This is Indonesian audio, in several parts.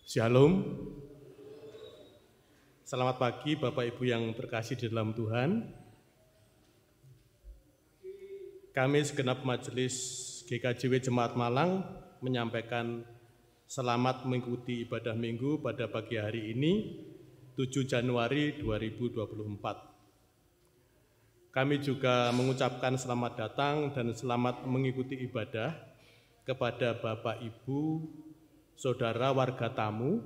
Shalom. Selamat pagi Bapak Ibu yang terkasih di dalam Tuhan. Kami segenap majelis GKJW Jemaat Malang menyampaikan selamat mengikuti ibadah minggu pada pagi hari ini, 7 Januari 2024. Kami juga mengucapkan selamat datang dan selamat mengikuti ibadah kepada Bapak Ibu, Saudara warga tamu,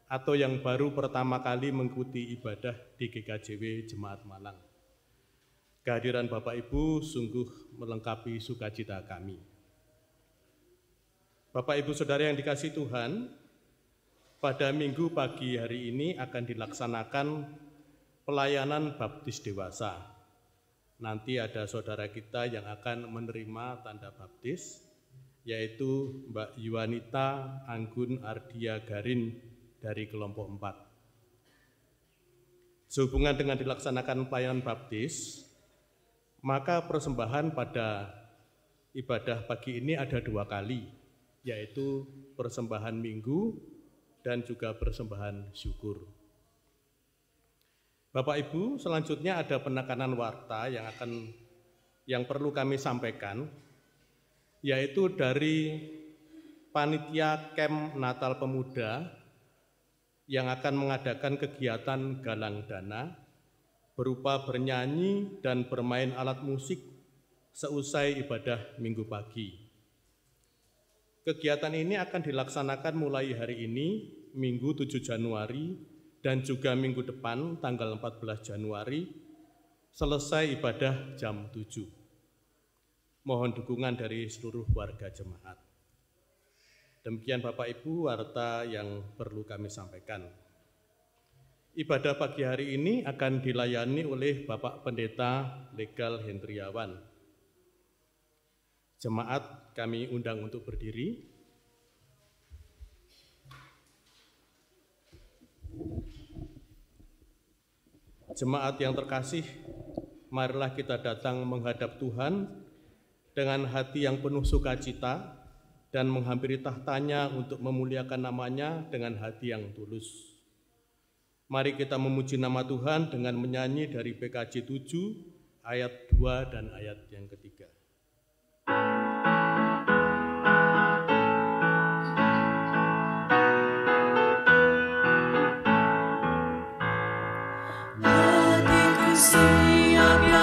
atau yang baru pertama kali mengikuti ibadah di GKJW Jemaat Malang. Kehadiran Bapak Ibu sungguh melengkapi sukacita kami. Bapak Ibu Saudara yang dikasihi Tuhan, pada minggu pagi hari ini akan dilaksanakan pelayanan baptis dewasa. Nanti ada saudara kita yang akan menerima tanda baptis, yaitu Mbak Yuanita Anggun Ardia Garin dari kelompok 4. Sehubungan dengan dilaksanakan pelayanan baptis, maka persembahan pada ibadah pagi ini ada 2 kali, yaitu persembahan minggu dan juga persembahan syukur. Bapak Ibu, selanjutnya ada penekanan warta yang perlu kami sampaikan, yaitu dari Panitia Camp Natal Pemuda yang akan mengadakan kegiatan galang dana berupa bernyanyi dan bermain alat musik seusai ibadah minggu pagi. Kegiatan ini akan dilaksanakan mulai hari ini, Minggu 7 Januari, dan juga minggu depan, tanggal 14 Januari, selesai ibadah jam 7. Mohon dukungan dari seluruh warga jemaat. Demikian Bapak Ibu warta yang perlu kami sampaikan. Ibadah pagi hari ini akan dilayani oleh Bapak Pendeta Legal Hendriawan. Jemaat kami undang untuk berdiri. Jemaat yang terkasih, marilah kita datang menghadap Tuhan dengan hati yang penuh sukacita dan menghampiri tahtanya untuk memuliakan namanya dengan hati yang tulus. Mari kita memuji nama Tuhan dengan menyanyi dari PKJ 7 ayat 2 dan ayat yang ketiga. Hatiku siap ya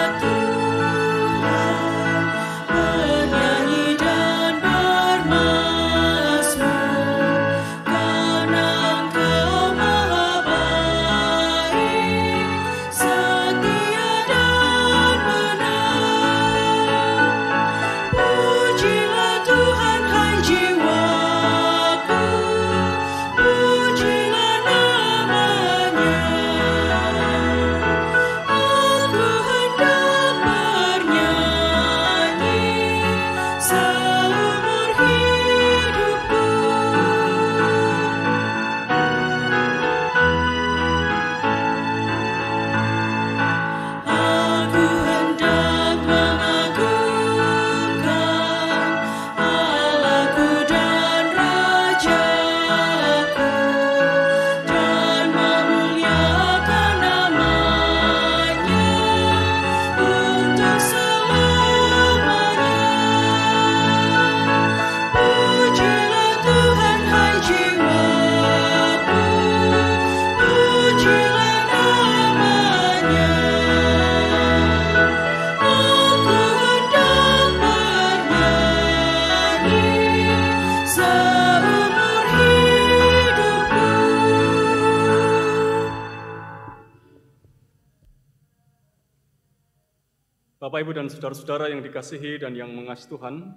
Bapak, Ibu, dan saudara-saudara yang dikasihi dan yang mengasihi Tuhan,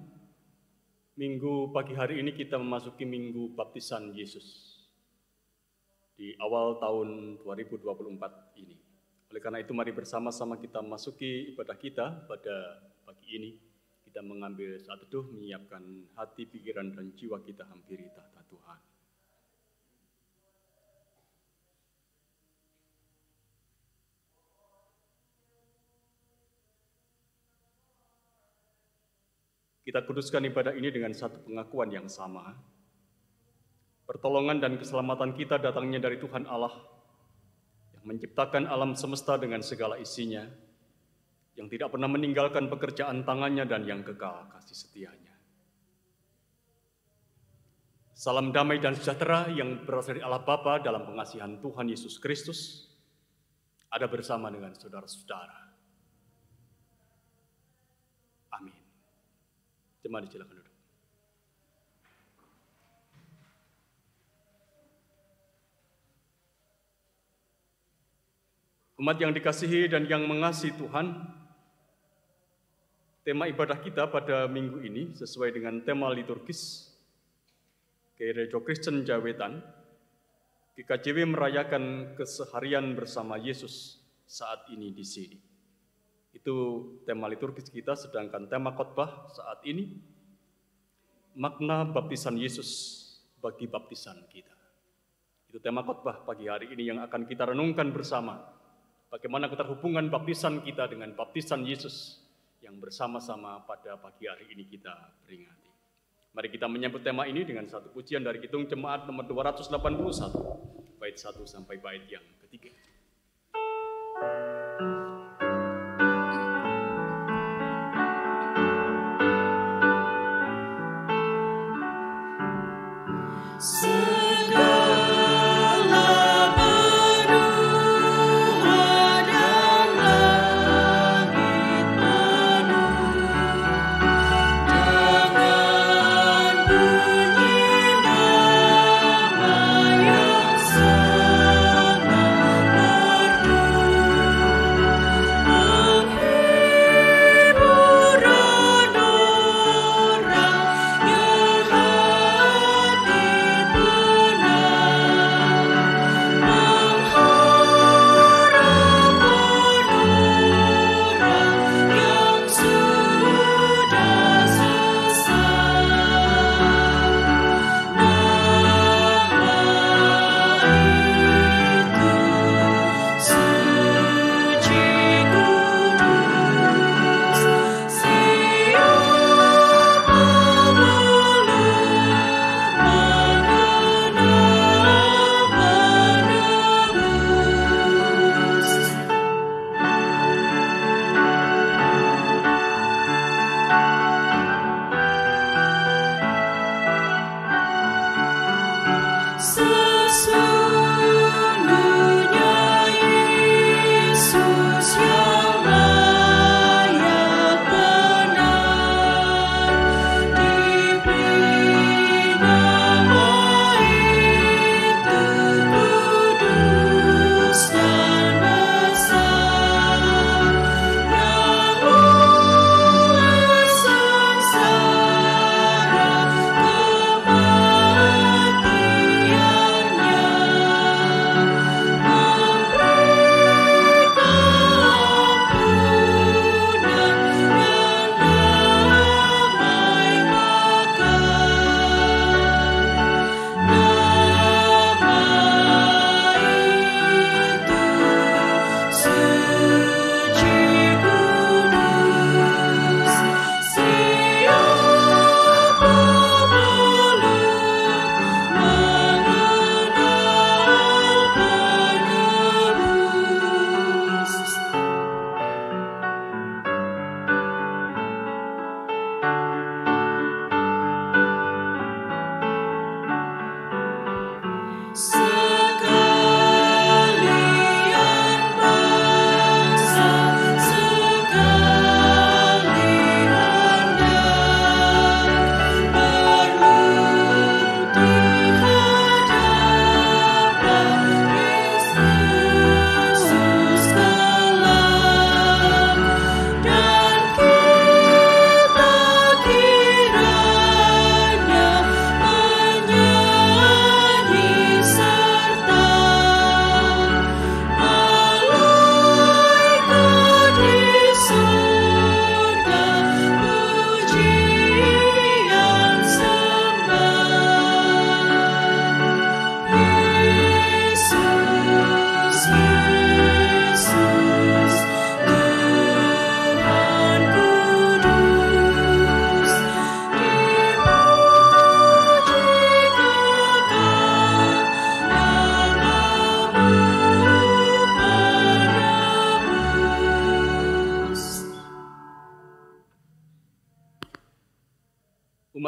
minggu pagi hari ini kita memasuki minggu baptisan Yesus di awal tahun 2024 ini. Oleh karena itu, mari bersama-sama kita memasuki ibadah kita pada pagi ini. Kita mengambil saat teduh, menyiapkan hati, pikiran, dan jiwa kita hampiri tahta Tuhan. Kita kuduskan ibadah ini dengan satu pengakuan yang sama. Pertolongan dan keselamatan kita datangnya dari Tuhan Allah yang menciptakan alam semesta dengan segala isinya, yang tidak pernah meninggalkan pekerjaan tangannya dan yang kekal kasih setianya. Salam damai dan sejahtera yang berasal dari Allah Bapa dalam pengasihan Tuhan Yesus Kristus ada bersama dengan saudara-saudara. Amin. Jemaat silakan duduk. Umat yang dikasihi dan yang mengasihi Tuhan, tema ibadah kita pada minggu ini sesuai dengan tema liturgis Gereja Kristen Jawetan, GKJW merayakan keseharian bersama Yesus saat ini di sini. Itu tema liturgis kita, sedangkan tema khotbah saat ini, makna baptisan Yesus bagi baptisan kita. Itu tema khotbah pagi hari ini yang akan kita renungkan bersama. Bagaimana keterhubungan baptisan kita dengan baptisan Yesus yang bersama-sama pada pagi hari ini kita peringati. Mari kita menyambut tema ini dengan satu pujian dari Kidung Jemaat nomor 281, bait 1 sampai bait yang ketiga. Hati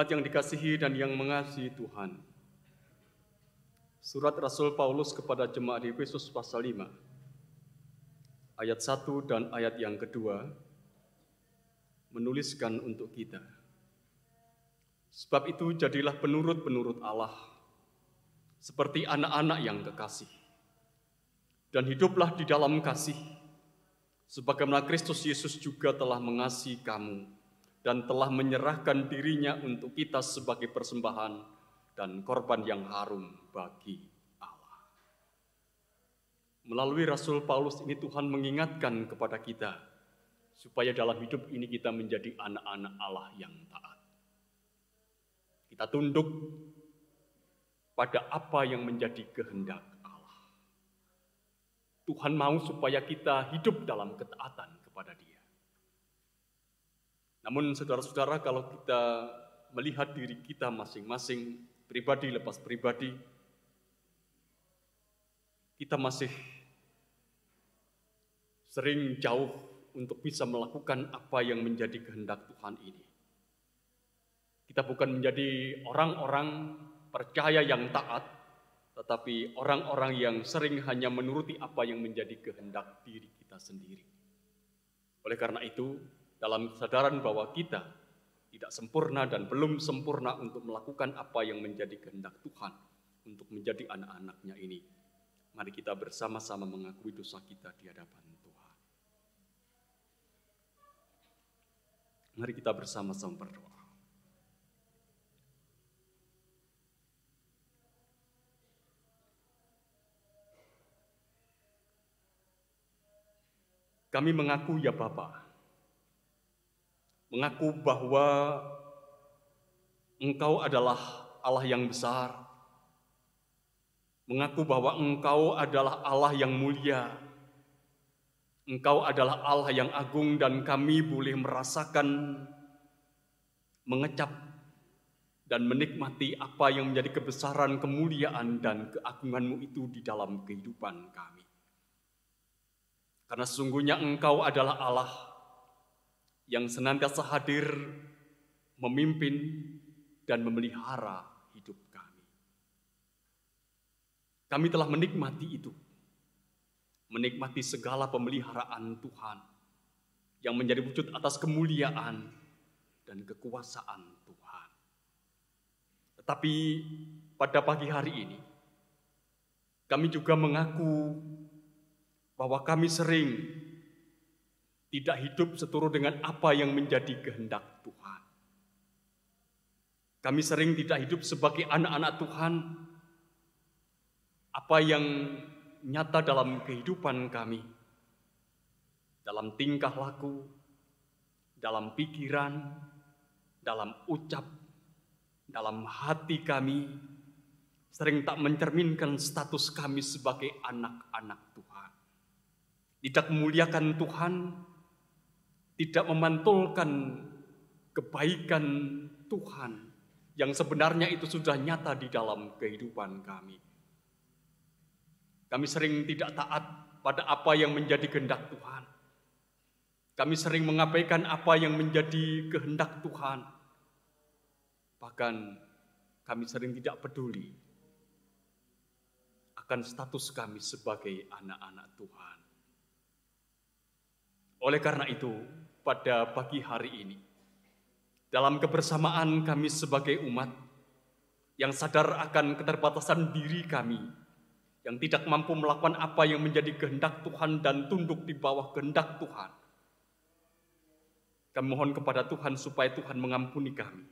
Jemaat yang dikasihi dan yang mengasihi Tuhan, surat Rasul Paulus kepada jemaat di Efesus pasal 5, ayat 1 dan ayat yang kedua, menuliskan untuk kita. Sebab itu jadilah penurut-penurut Allah, seperti anak-anak yang kekasih. Dan hiduplah di dalam kasih, sebagaimana Kristus Yesus juga telah mengasihi kamu, dan telah menyerahkan dirinya untuk kita sebagai persembahan dan korban yang harum bagi Allah. Melalui Rasul Paulus ini Tuhan mengingatkan kepada kita, supaya dalam hidup ini kita menjadi anak-anak Allah yang taat. Kita tunduk pada apa yang menjadi kehendak Allah. Tuhan mau supaya kita hidup dalam ketaatan kepada Dia. Namun saudara-saudara, kalau kita melihat diri kita masing-masing, pribadi lepas pribadi, kita masih sering jauh untuk bisa melakukan apa yang menjadi kehendak Tuhan ini. Kita bukan menjadi orang-orang percaya yang taat, tetapi orang-orang yang sering hanya menuruti apa yang menjadi kehendak diri kita sendiri. Oleh karena itu, dalam kesadaran bahwa kita tidak sempurna dan belum sempurna untuk melakukan apa yang menjadi kehendak Tuhan untuk menjadi anak-anak-Nya ini, mari kita bersama-sama mengakui dosa kita di hadapan Tuhan. Mari kita bersama-sama berdoa. Kami mengaku ya Bapa, mengaku bahwa Engkau adalah Allah yang besar, mengaku bahwa Engkau adalah Allah yang mulia, Engkau adalah Allah yang agung, dan kami boleh merasakan, mengecap, dan menikmati apa yang menjadi kebesaran, kemuliaan, dan keagungan-Mu itu di dalam kehidupan kami. Karena sesungguhnya Engkau adalah Allah yang senantiasa hadir, memimpin, dan memelihara hidup kami. Kami telah menikmati itu, menikmati segala pemeliharaan Tuhan yang menjadi wujud atas kemuliaan dan kekuasaan Tuhan. Tetapi pada pagi hari ini, kami juga mengaku bahwa kami sering tidak hidup seturut dengan apa yang menjadi kehendak Tuhan. Kami sering tidak hidup sebagai anak-anak Tuhan. Apa yang nyata dalam kehidupan kami, dalam tingkah laku, dalam pikiran, dalam ucap, dalam hati kami, sering tak mencerminkan status kami sebagai anak-anak Tuhan. Tidak memuliakan Tuhan, tidak memantulkan kebaikan Tuhan yang sebenarnya itu sudah nyata di dalam kehidupan kami. Kami sering tidak taat pada apa yang menjadi kehendak Tuhan. Kami sering mengabaikan apa yang menjadi kehendak Tuhan. Bahkan kami sering tidak peduli akan status kami sebagai anak-anak Tuhan. Oleh karena itu, pada pagi hari ini, dalam kebersamaan kami sebagai umat yang sadar akan keterbatasan diri kami, yang tidak mampu melakukan apa yang menjadi kehendak Tuhan dan tunduk di bawah kehendak Tuhan, kami mohon kepada Tuhan supaya Tuhan mengampuni kami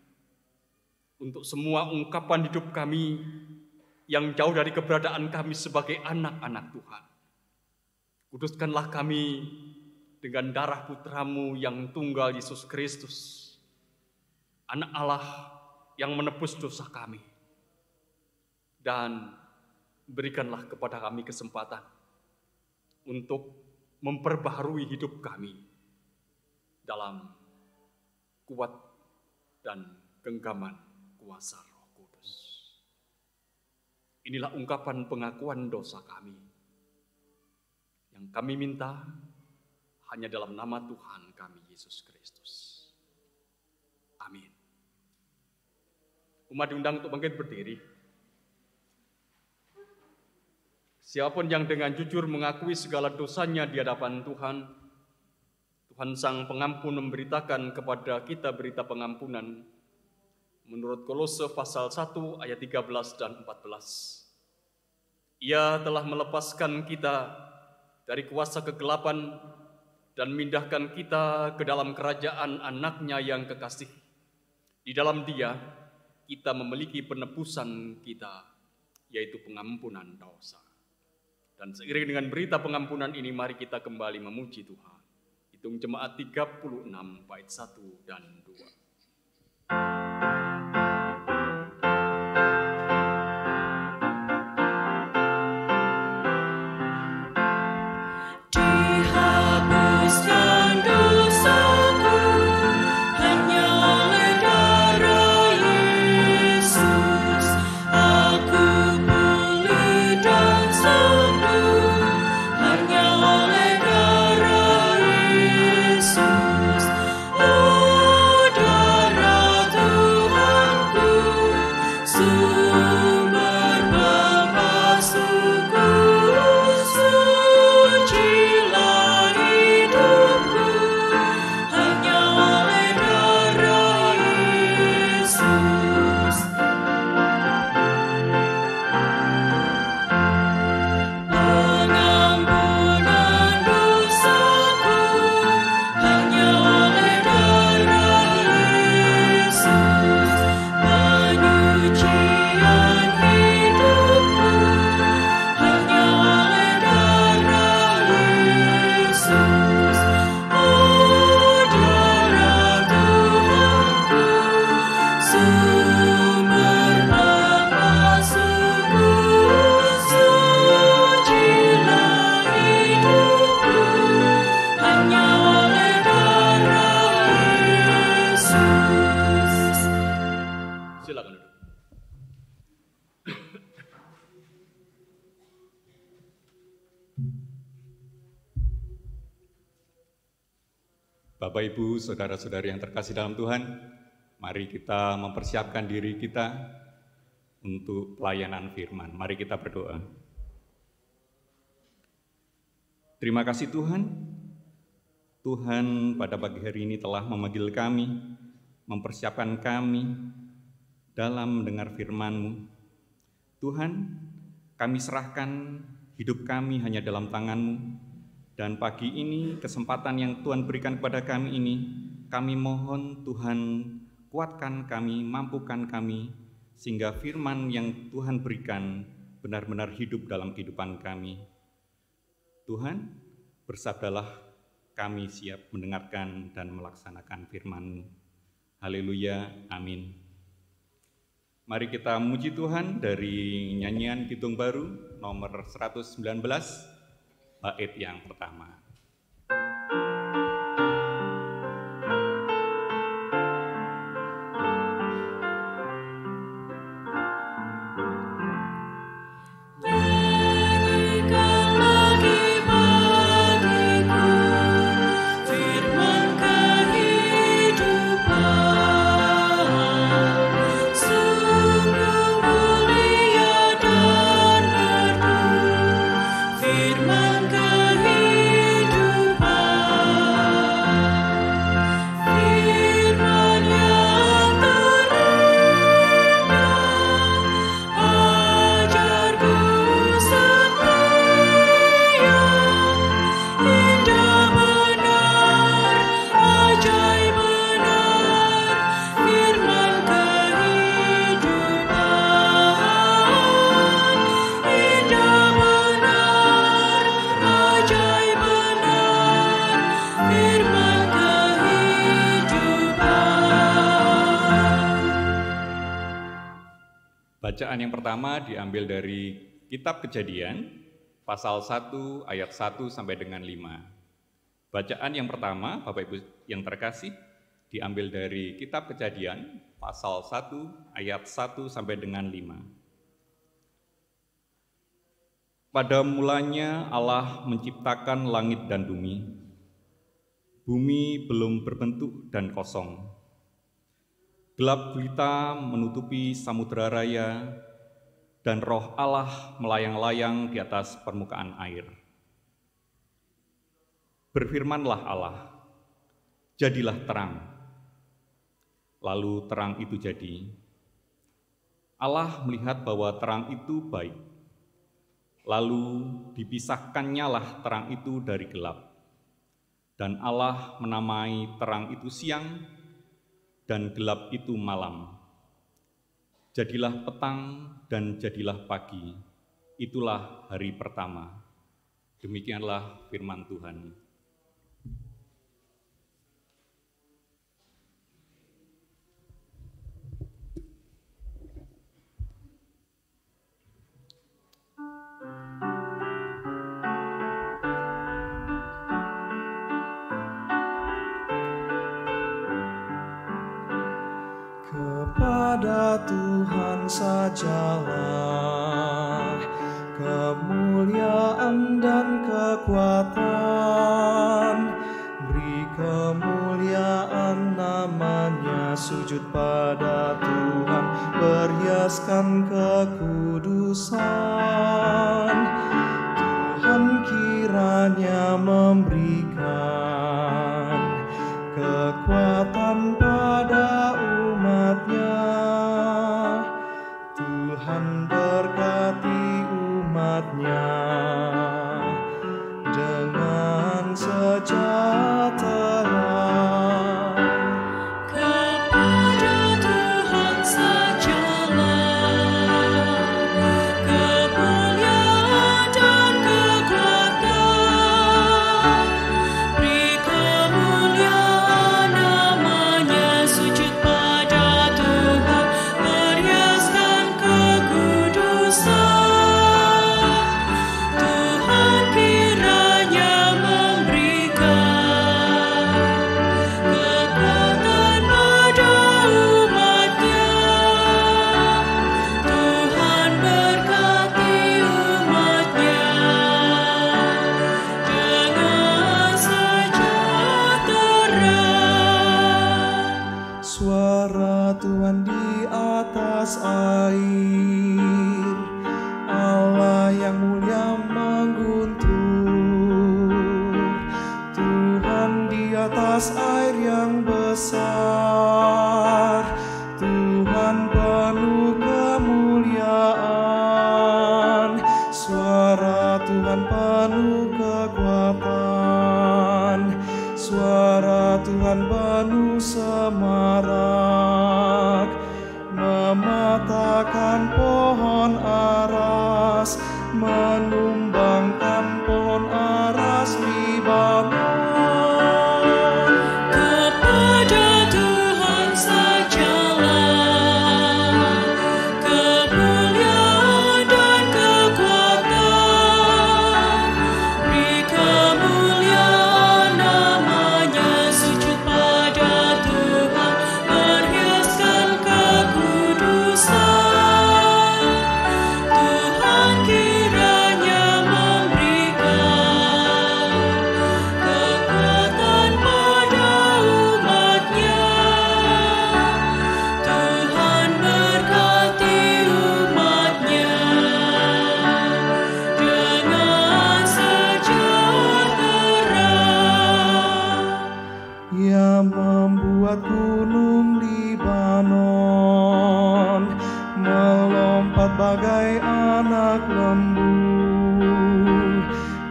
untuk semua ungkapan hidup kami yang jauh dari keberadaan kami sebagai anak-anak Tuhan. Kuduskanlah kami dengan darah putra-Mu yang tunggal, Yesus Kristus, Anak Allah yang menebus dosa kami. Dan berikanlah kepada kami kesempatan untuk memperbaharui hidup kami dalam kuat dan genggaman kuasa Roh Kudus. Inilah ungkapan pengakuan dosa kami yang kami minta hanya dalam nama Tuhan kami, Yesus Kristus. Amin. Umat diundang untuk bangkit berdiri. Siapapun yang dengan jujur mengakui segala dosanya di hadapan Tuhan, Tuhan Sang Pengampun memberitakan kepada kita berita pengampunan. Menurut Kolose pasal 1 ayat 13 dan 14. Ia telah melepaskan kita dari kuasa kegelapan dan memindahkan kita ke dalam kerajaan anaknya yang kekasih. Di dalam Dia, kita memiliki penebusan kita, yaitu pengampunan dosa. Dan seiring dengan berita pengampunan ini, mari kita kembali memuji Tuhan. Hitung jemaat 36, bait 1 dan 2. Dihapuskan dosaku hanya oleh darah Yesus. Aku pulih dan sembuh hanya oleh darah Yesus. Oh, darah Tuhanku, sumber pembasuhku, sucilah hidupku hanya oleh darah Yesus. Pengampunan dosaku hanya oleh darah Yesus. Penyucian hidupku hanya oleh darah Yesus. Oh, darah Tuhanku, sumber pembasuhku, sucilah hidupku hanya oleh darah Yesus. Silakan duduk. Bapak, Ibu, saudara-saudari yang terkasih dalam Tuhan, mari kita mempersiapkan diri kita untuk pelayanan firman. Mari kita berdoa. Terima kasih Tuhan. Tuhan pada pagi hari ini telah memanggil kami, mempersiapkan kami dalam mendengar firman-Mu. Tuhan, kami serahkan hidup kami hanya dalam tangan-Mu. Dan pagi ini, kesempatan yang Tuhan berikan kepada kami ini, kami mohon Tuhan kuatkan kami, mampukan kami, sehingga firman yang Tuhan berikan benar-benar hidup dalam kehidupan kami. Tuhan, bersabdalah, kami siap mendengarkan dan melaksanakan firman-Mu. Haleluya, amin. Mari kita memuji Tuhan dari nyanyian Kidung Baru nomor 119, bait yang pertama. Nyanyikan lagi bagiku firman kehidupan, sungguh mulia dan merdu firman Bacaan yang pertama diambil dari Kitab Kejadian, pasal 1 ayat 1 sampai dengan 5. Bacaan yang pertama, Bapak Ibu yang terkasih, diambil dari Kitab Kejadian, pasal 1 ayat 1 sampai dengan 5. Pada mulanya Allah menciptakan langit dan bumi. Bumi belum berbentuk dan kosong. Gelap gulita menutupi samudera raya, dan roh Allah melayang-layang di atas permukaan air. Berfirmanlah Allah, jadilah terang. Lalu terang itu jadi. Allah melihat bahwa terang itu baik. Lalu dipisahkannyalah terang itu dari gelap. Dan Allah menamai terang itu siang, dan gelap itu malam. Jadilah petang dan jadilah pagi, itulah hari pertama. Demikianlah firman Tuhan. Kepada Tuhan sajalah kemuliaan dan kekuatan. Beri kemuliaan namanya, sujud pada Tuhan, berhiaskan kekudusan. Tuhan kiranya memberikan kekuatan pada umatnya. Tuhan berkati umatnya dengan sejahtera. Kepada Tuhan sajalah kemuliaan dan kekuatan. Beri kemuliaan namanya, sujud pada Tuhan, berhiaskan kekudusan. Tuhan kiranya memberikan kekuatan pada umatnya. Tuhan berkati umatnya dengan sejahtera. Suara Tuhan di atas air, Allah yang mulia mengguntur. Tuhan di atas air yang besar, Tuhan penuh kemuliaan. Suara Tuhan penuh kekuatan, suara Tuhan penuh semarak, mematahkan pohon aras, menumbangkan pohon aras Libanon. Kepada Tuhan sajalah kemuliaan dan kekuatan. Beri kemuliaan namanya, sujud pada Tuhan, berhiaskan kekudusan. Tuhan kiranya memberikan kekuatan pada umatnya. Tuhan berkati umatnya dengan sejahtera. Ia membuat gunung Libanon melompat bagai anak lembu.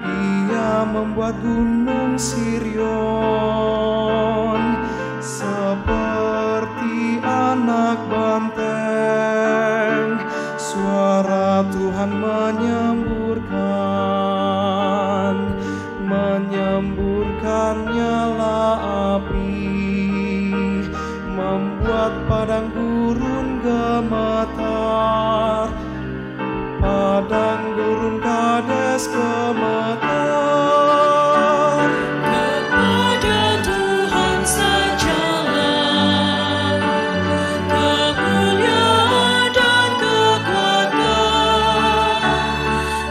Ia membuat gunung Sirion seperti anak banteng. Suara Tuhan menyemburkan nyala api, membuat padang gurun gemetar, padang gurun Kades gemetar. Kepada Tuhan sajalah kemuliaan dan kekuatan.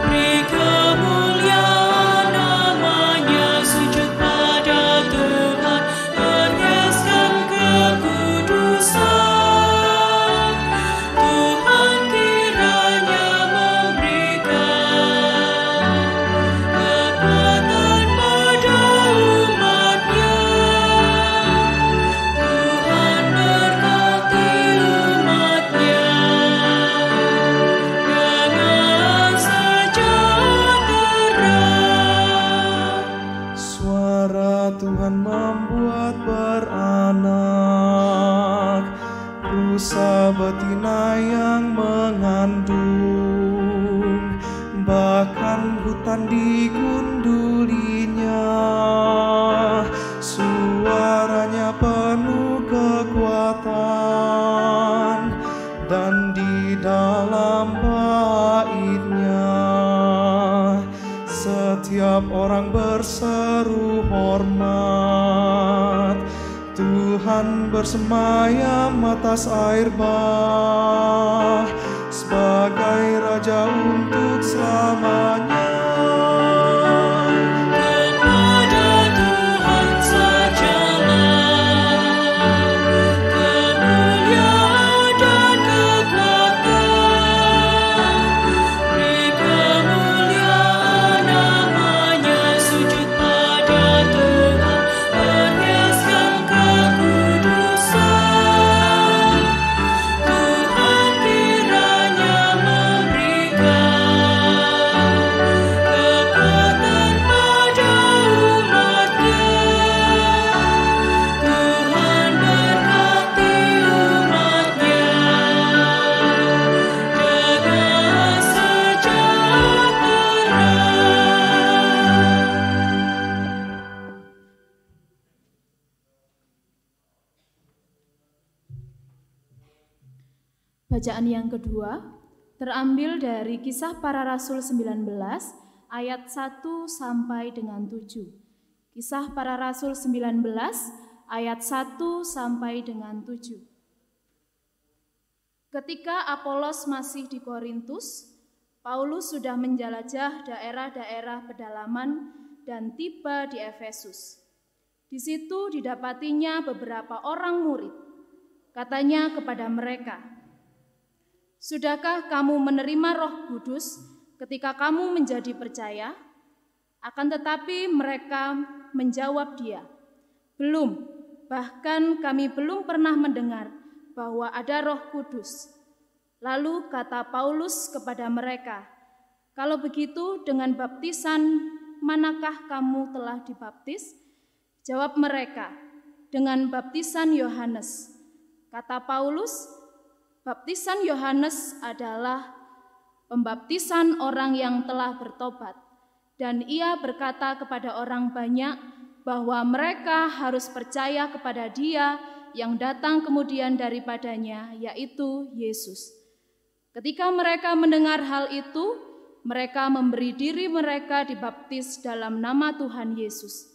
Beri kemuliaan namanya, sujud pada Tuhan, berhiaskan kekudusan. Tuhan membuat beranak rusa betina yang mengandung, bahkan hutan digundulinya. Suaranya penuh kekuatan, dan di dalam baitnya setiap orang berseru hormat. Tuhan bersemayam atas air bah sebagai Raja untuk selamanya. Kepada Tuhan sajalah kemuliaan dan kekuatan. Beri kemuliaan namanya, sujud pada Tuhan, perhiaskan kekudusan. Tuhan kiranya memberikan kekuatan pada umat-Nya. Tuhan berkati umat-Nya dengan sejahtera. Bacaan yang kedua terambil dari Kisah Para Rasul 19 ayat 1 sampai dengan 7. Kisah Para Rasul 19 ayat 1 sampai dengan 7. Ketika Apolos masih di Korintus, Paulus sudah menjelajah daerah-daerah pedalaman dan tiba di Efesus. Di situ didapatinya beberapa orang murid. Katanya kepada mereka, "Sudahkah kamu menerima Roh Kudus ketika kamu menjadi percaya?" Akan tetapi mereka menjawab dia, "Belum, bahkan kami belum pernah mendengar bahwa ada Roh Kudus." Lalu kata Paulus kepada mereka, "Kalau begitu dengan baptisan manakah kamu telah dibaptis?" Jawab mereka, "Dengan baptisan Yohanes." Kata Paulus, "Baptisan Yohanes adalah pembaptisan orang yang telah bertobat, dan ia berkata kepada orang banyak bahwa mereka harus percaya kepada Dia yang datang kemudian daripadanya, yaitu Yesus." Ketika mereka mendengar hal itu, mereka memberi diri mereka dibaptis dalam nama Tuhan Yesus.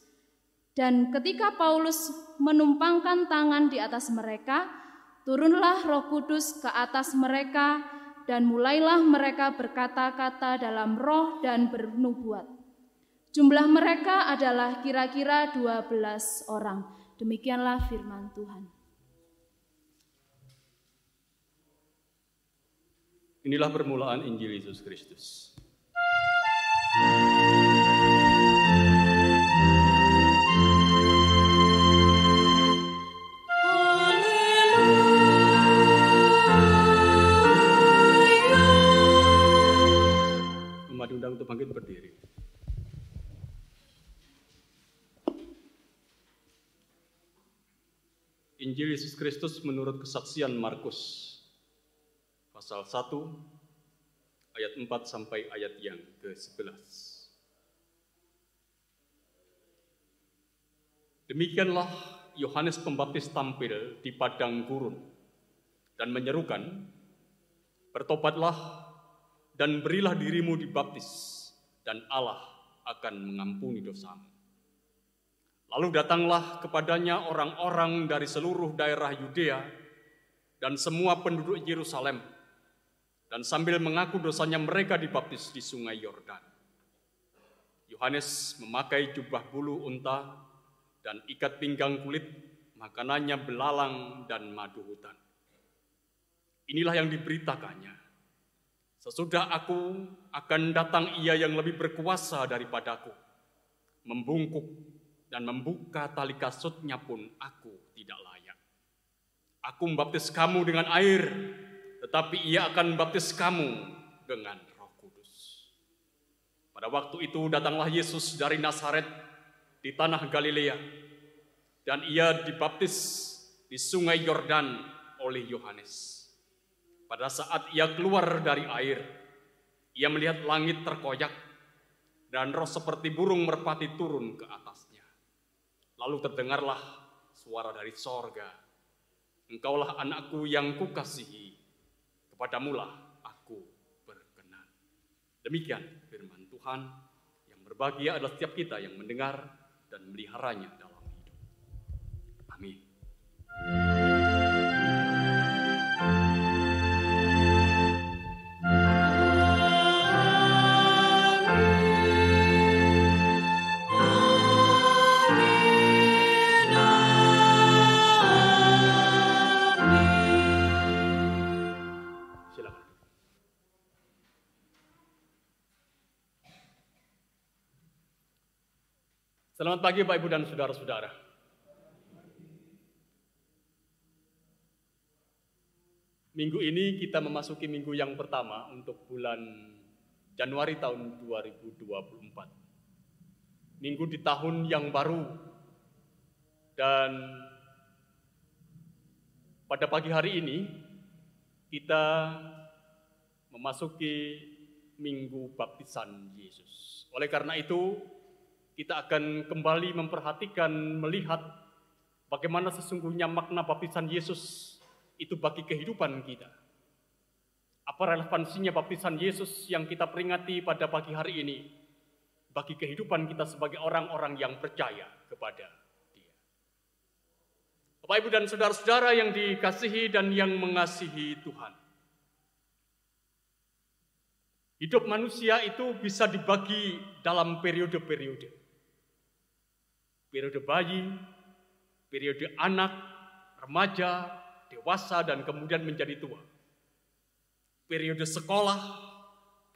Dan ketika Paulus menumpangkan tangan di atas mereka, turunlah Roh Kudus ke atas mereka, dan mulailah mereka berkata-kata dalam roh dan bernubuat. Jumlah mereka adalah kira-kira 12 orang. Demikianlah firman Tuhan. Inilah permulaan Injil Yesus Kristus. Umat diundang untuk bangkit berdiri. Injil Yesus Kristus menurut kesaksian Markus, pasal 1, ayat 4 sampai ayat yang ke-11. Demikianlah Yohanes Pembaptis tampil di padang gurun dan menyerukan, "Bertobatlah dan berilah dirimu dibaptis, dan Allah akan mengampuni dosamu." Lalu datanglah kepadanya orang-orang dari seluruh daerah Yudea dan semua penduduk Yerusalem, dan sambil mengaku dosanya mereka dibaptis di sungai Yordan. Yohanes memakai jubah bulu unta dan ikat pinggang kulit, makanannya belalang dan madu hutan. Inilah yang diberitakannya, "Sesudah aku akan datang Ia yang lebih berkuasa daripadaku, membungkuk dan membuka tali kasutnya pun aku tidak layak. Aku membaptis kamu dengan air, tetapi Ia akan membaptis kamu dengan Roh Kudus." Pada waktu itu datanglah Yesus dari Nazaret di tanah Galilea Dan ia dibaptis di sungai Yordan oleh Yohanes. Pada saat ia keluar dari air, ia melihat langit terkoyak dan roh seperti burung merpati turun ke atasnya. Lalu terdengarlah suara dari sorga, "Engkaulah anakku yang kukasihi, kepadamulah aku berkenan." Demikian firman Tuhan. Yang berbahagia adalah setiap kita yang mendengar dan meliharanya dalam hidup. Amin. Silakan. Selamat pagi Bapak Ibu dan saudara-saudara. Minggu ini kita memasuki minggu yang pertama untuk bulan Januari tahun 2024. Minggu di tahun yang baru. Dan pada pagi hari ini kita memasuki minggu baptisan Yesus. Oleh karena itu, kita akan kembali memperhatikan, melihat bagaimana sesungguhnya makna baptisan Yesus itu bagi kehidupan kita. Apa relevansinya baptisan Yesus yang kita peringati pada pagi hari ini bagi kehidupan kita sebagai orang-orang yang percaya kepada Dia. Bapak, Ibu, dan saudara-saudara yang dikasihi dan yang mengasihi Tuhan. Hidup manusia itu bisa dibagi dalam periode-periode. Periode bayi, periode anak, remaja, dewasa, dan kemudian menjadi tua. Periode sekolah,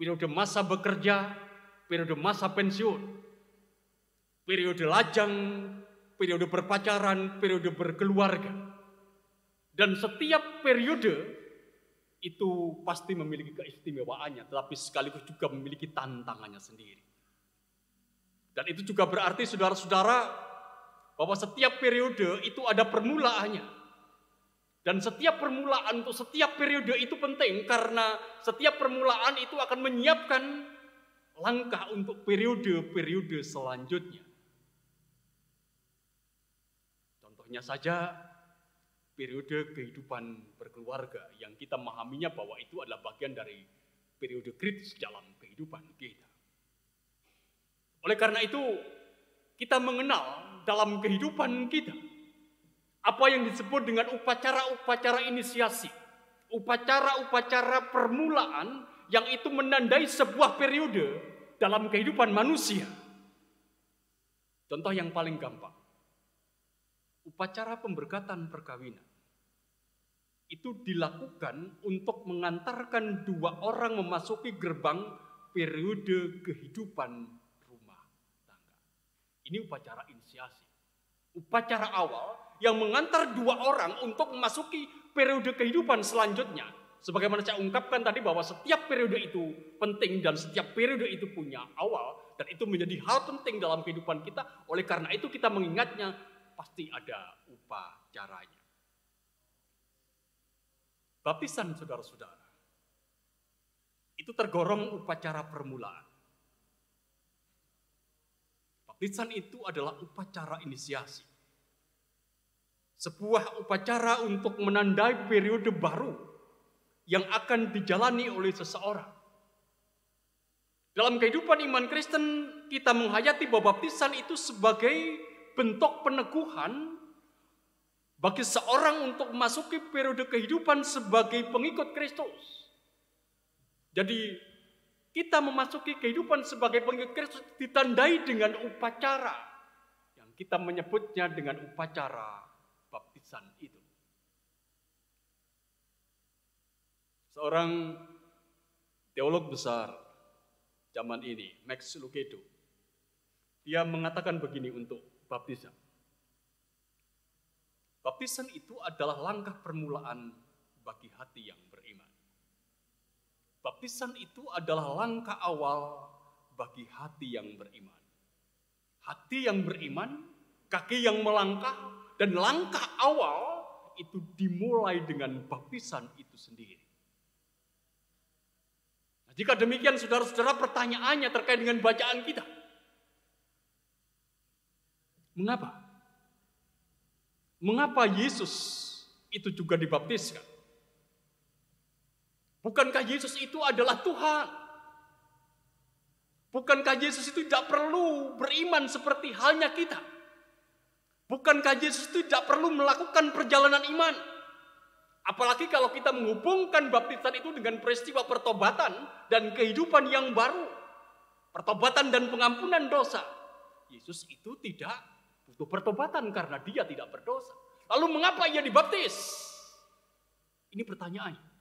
periode masa bekerja, periode masa pensiun, periode lajang, periode berpacaran, periode berkeluarga. Dan setiap periode itu pasti memiliki keistimewaannya, tetapi sekaligus juga memiliki tantangannya sendiri. Dan itu juga berarti saudara-saudara bahwa setiap periode itu ada permulaannya. Dan setiap permulaan untuk setiap periode itu penting karena setiap permulaan itu akan menyiapkan langkah untuk periode-periode selanjutnya. Contohnya saja periode kehidupan berkeluarga yang kita memahaminya bahwa itu adalah bagian dari periode kritis dalam kehidupan kita. Oleh karena itu, kita mengenal dalam kehidupan kita apa yang disebut dengan upacara-upacara inisiasi, upacara-upacara permulaan yang itu menandai sebuah periode dalam kehidupan manusia. Contoh yang paling gampang, upacara pemberkatan perkawinan. Itu dilakukan untuk mengantarkan dua orang memasuki gerbang periode kehidupan rumah tangga. Ini upacara inisiasi. Upacara awal yang mengantar dua orang untuk memasuki periode kehidupan selanjutnya. Sebagaimana saya ungkapkan tadi bahwa setiap periode itu penting dan setiap periode itu punya awal. Dan itu menjadi hal penting dalam kehidupan kita. Oleh karena itu kita mengingatnya pasti ada upacaranya. Baptisan saudara-saudara itu tergolong upacara permulaan. Baptisan itu adalah upacara inisiasi. Sebuah upacara untuk menandai periode baru yang akan dijalani oleh seseorang. Dalam kehidupan iman Kristen, kita menghayati bahwa baptisan itu sebagai bentuk peneguhan bagi seorang untuk memasuki periode kehidupan sebagai pengikut Kristus. Jadi, kita memasuki kehidupan sebagai pengikut Kristus ditandai dengan upacara yang kita menyebutnya dengan upacara baptisan itu. Seorang teolog besar zaman ini, Max Lucado, dia mengatakan begini untuk baptisan. Baptisan itu adalah langkah permulaan bagi hati yang beriman. Baptisan itu adalah langkah awal bagi hati yang beriman. Hati yang beriman, kaki yang melangkah, Dan langkah awal itu dimulai dengan baptisan itu sendiri. Nah, jika demikian saudara-saudara, pertanyaannya terkait dengan bacaan kita. Mengapa? Mengapa Yesus itu juga dibaptiskan? Bukankah Yesus itu adalah Tuhan? Bukankah Yesus itu tidak perlu beriman seperti halnya kita? Bukankah Yesus itu tidak perlu melakukan perjalanan iman? Apalagi kalau kita menghubungkan baptisan itu dengan peristiwa pertobatan dan kehidupan yang baru. Pertobatan dan pengampunan dosa. Yesus itu tidak butuh pertobatan karena dia tidak berdosa. Lalu mengapa ia dibaptis? Ini pertanyaannya.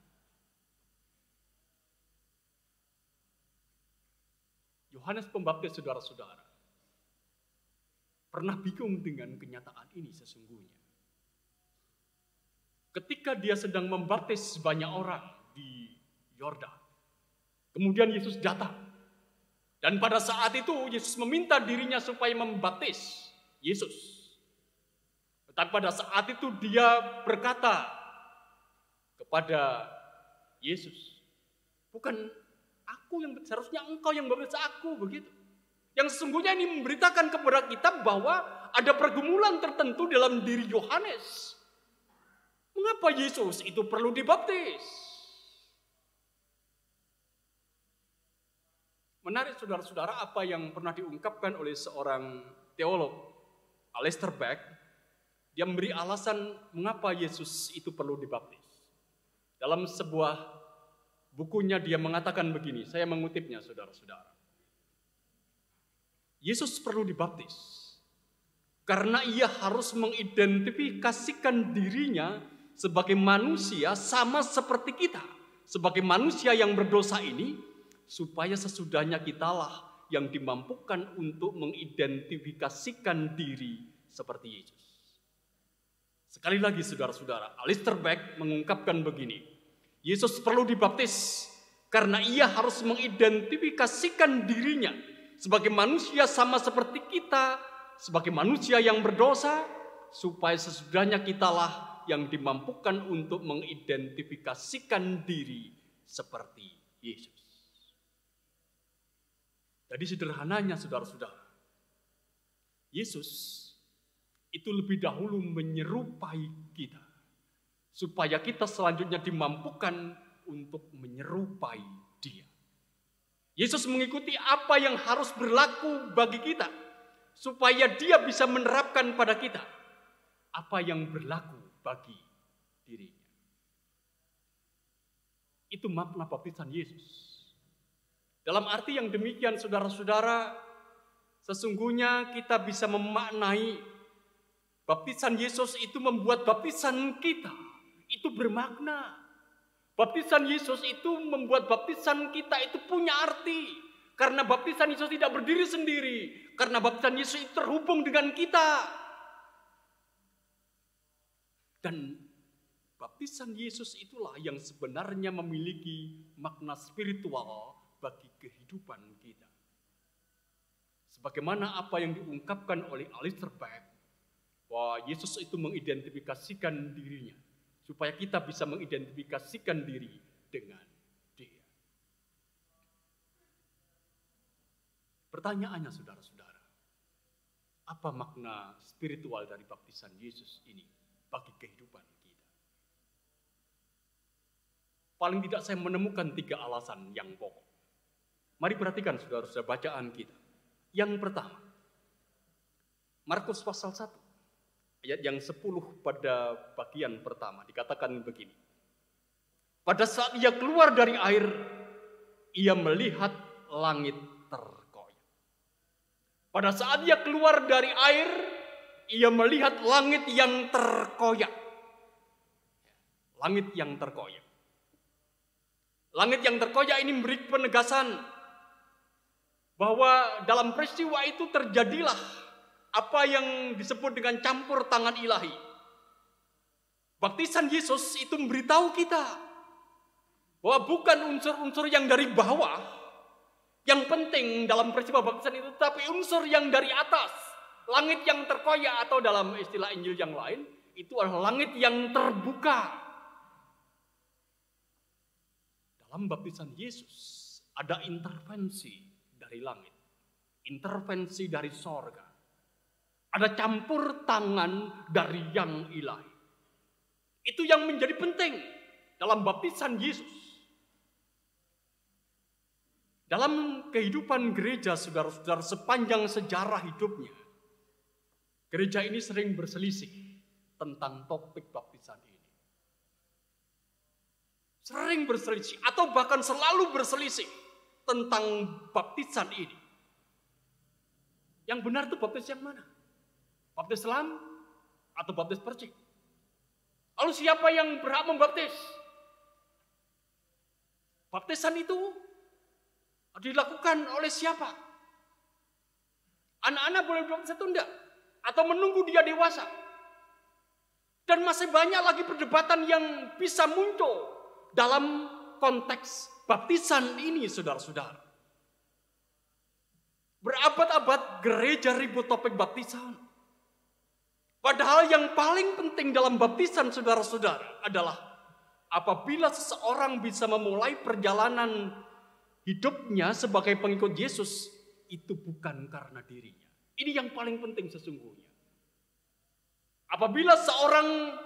Yohanes Pembaptis, saudara-saudara, pernah bingung dengan kenyataan ini sesungguhnya. Ketika dia sedang membaptis banyak orang di Yordan, kemudian Yesus datang. Dan pada saat itu Yesus meminta dirinya supaya membaptis Yesus. Tetapi pada saat itu dia berkata kepada Yesus, bukan aku yang seharusnya engkau yang membaptis aku, begitu. Yang sesungguhnya ini memberitakan kepada kita bahwa ada pergumulan tertentu dalam diri Yohanes. Mengapa Yesus itu perlu dibaptis? Menarik saudara-saudara apa yang pernah diungkapkan oleh seorang teolog, Alistair Begg. Dia memberi alasan mengapa Yesus itu perlu dibaptis. Dalam sebuah bukunya dia mengatakan begini, saya mengutipnya saudara-saudara. Yesus perlu dibaptis karena ia harus mengidentifikasikan dirinya sebagai manusia sama seperti kita. Sebagai manusia yang berdosa ini, supaya sesudahnya kitalah yang dimampukan untuk mengidentifikasikan diri seperti Yesus. Sekali lagi saudara-saudara, Alistair Begg mengungkapkan begini. Yesus perlu dibaptis karena ia harus mengidentifikasikan dirinya sebagai manusia sama seperti kita, sebagai manusia yang berdosa, supaya sesudahnya kitalah yang dimampukan untuk mengidentifikasikan diri seperti Yesus. Jadi sederhananya saudara-saudara, Yesus itu lebih dahulu menyerupai kita, supaya kita selanjutnya dimampukan untuk menyerupai Dia. Yesus mengikuti apa yang harus berlaku bagi kita, supaya Dia bisa menerapkan pada kita apa yang berlaku bagi dirinya. Itu makna baptisan Yesus. Dalam arti yang demikian saudara-saudara, sesungguhnya kita bisa memaknai baptisan Yesus itu membuat baptisan kita itu bermakna. Baptisan Yesus itu membuat baptisan kita itu punya arti. Karena baptisan Yesus tidak berdiri sendiri. Karena baptisan Yesus itu terhubung dengan kita. Dan baptisan Yesus itulah yang sebenarnya memiliki makna spiritual bagi kehidupan kita. Sebagaimana apa yang diungkapkan oleh Alistair Begg, bahwa Yesus itu mengidentifikasikan dirinya, supaya kita bisa mengidentifikasikan diri dengan Dia. Pertanyaannya saudara-saudara, apa makna spiritual dari baptisan Yesus ini bagi kehidupan kita? Paling tidak saya menemukan 3 alasan yang pokok. Mari perhatikan saudara-saudara bacaan kita. Yang pertama, Markus pasal 1. Ayat yang 10 pada bagian pertama dikatakan begini. Pada saat ia keluar dari air, ia melihat langit terkoyak. Pada saat ia keluar dari air, ia melihat langit yang terkoyak. Langit yang terkoyak. Langit yang terkoyak ini memberi penegasan bahwa dalam peristiwa itu terjadilah apa yang disebut dengan campur tangan ilahi. Baptisan Yesus itu memberitahu kita bahwa bukan unsur-unsur yang dari bawah yang penting dalam peristiwa baptisan itu, tapi unsur yang dari atas. Langit yang terkoyak atau dalam istilah Injil yang lain, itu adalah langit yang terbuka. Dalam baptisan Yesus ada intervensi dari langit, intervensi dari sorga. Ada campur tangan dari yang ilahi. Itu yang menjadi penting dalam baptisan Yesus. Dalam kehidupan gereja, saudara-saudara, sepanjang sejarah hidupnya, gereja ini sering berselisih tentang topik baptisan ini. Sering berselisih atau bahkan selalu berselisih tentang baptisan ini. Yang benar itu baptis yang mana? Baptis selam atau baptis percik? Lalu siapa yang berhak membaptis? Baptisan itu dilakukan oleh siapa? Anak-anak boleh baptis atau enggak? Atau menunggu dia dewasa? Dan masih banyak lagi perdebatan yang bisa muncul dalam konteks baptisan ini, saudara-saudara. Berabad-abad gereja ribut topik baptisan. Padahal yang paling penting dalam baptisan, saudara-saudara, adalah apabila seseorang bisa memulai perjalanan hidupnya sebagai pengikut Yesus, itu bukan karena dirinya. Ini yang paling penting sesungguhnya. Apabila seorang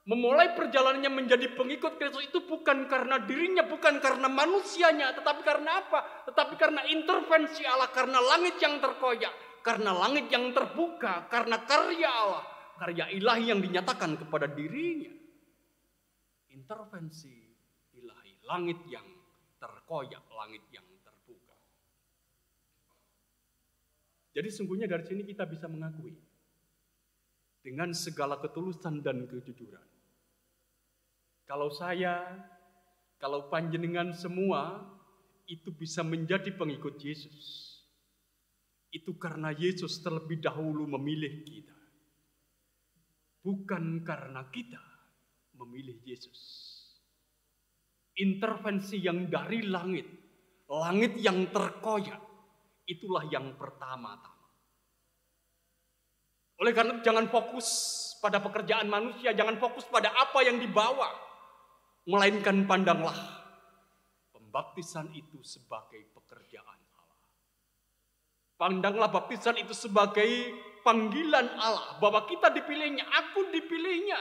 memulai perjalanannya menjadi pengikut Kristus, itu bukan karena dirinya, bukan karena manusianya, tetapi karena apa? Tetapi karena intervensi Allah, karena langit yang terkoyak, karena langit yang terbuka, karena karya Allah, karya ilahi yang dinyatakan kepada dirinya. Intervensi ilahi, langit yang terkoyak, langit yang terbuka. Jadi sungguhnya dari sini kita bisa mengakui dengan segala ketulusan dan kejujuran, kalau saya, kalau panjenengan semua itu bisa menjadi pengikut Yesus, itu karena Yesus terlebih dahulu memilih kita. Bukan karena kita memilih Yesus. Intervensi yang dari langit, langit yang terkoyak, itulah yang pertama-tama. Oleh karena jangan fokus pada pekerjaan manusia, jangan fokus pada apa yang dibawa, melainkan pandanglah pembaptisan itu sebagai pekerjaan Allah. Pandanglah baptisan itu sebagai panggilan Allah, bahwa kita dipilihnya, aku dipilihnya.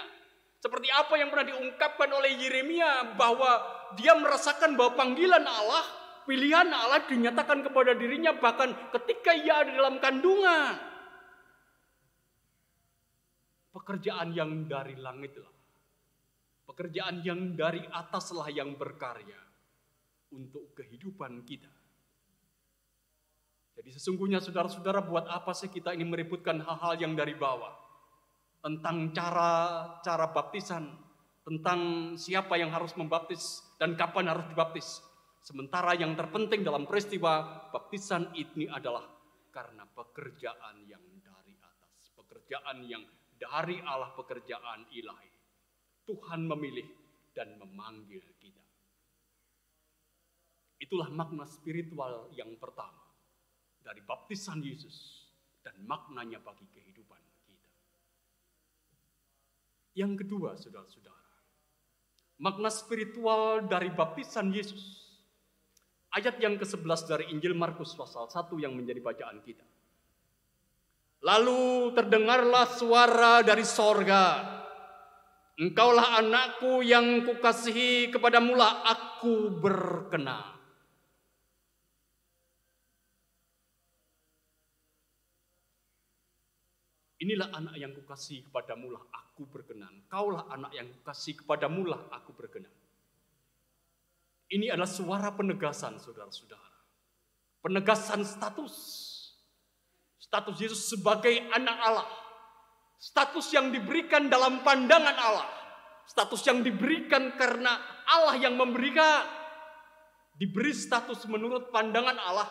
Seperti apa yang pernah diungkapkan oleh Yeremia, bahwa dia merasakan bahwa panggilan Allah, pilihan Allah dinyatakan kepada dirinya bahkan ketika ia ada dalam kandungan. Pekerjaan yang dari langitlah, pekerjaan yang dari ataslah yang berkarya untuk kehidupan kita. Jadi sesungguhnya saudara-saudara, buat apa sih kita ini meributkan hal-hal yang dari bawah? Tentang cara baptisan, tentang siapa yang harus membaptis dan kapan harus dibaptis. Sementara yang terpenting dalam peristiwa baptisan ini adalah karena pekerjaan yang dari atas, pekerjaan yang dari Allah, pekerjaan ilahi. Tuhan memilih dan memanggil kita. Itulah makna spiritual yang pertama dari baptisan Yesus dan maknanya bagi kehidupan kita. Yang kedua, saudara-saudara, makna spiritual dari baptisan Yesus. Ayat yang ke-11 dari Injil Markus pasal 1 yang menjadi bacaan kita. Lalu terdengarlah suara dari sorga, engkaulah anakku yang kukasihi, kepadamulah aku berkenan. Inilah anak yang kukasihi, kepadamulah aku berkenan. Kaulah anak yang kukasihi, kepadamulah aku berkenan. Ini adalah suara penegasan, saudara-saudara. Penegasan status. Status Yesus sebagai anak Allah. Status yang diberikan dalam pandangan Allah. Status yang diberikan karena Allah yang memberikan. Diberi status menurut pandangan Allah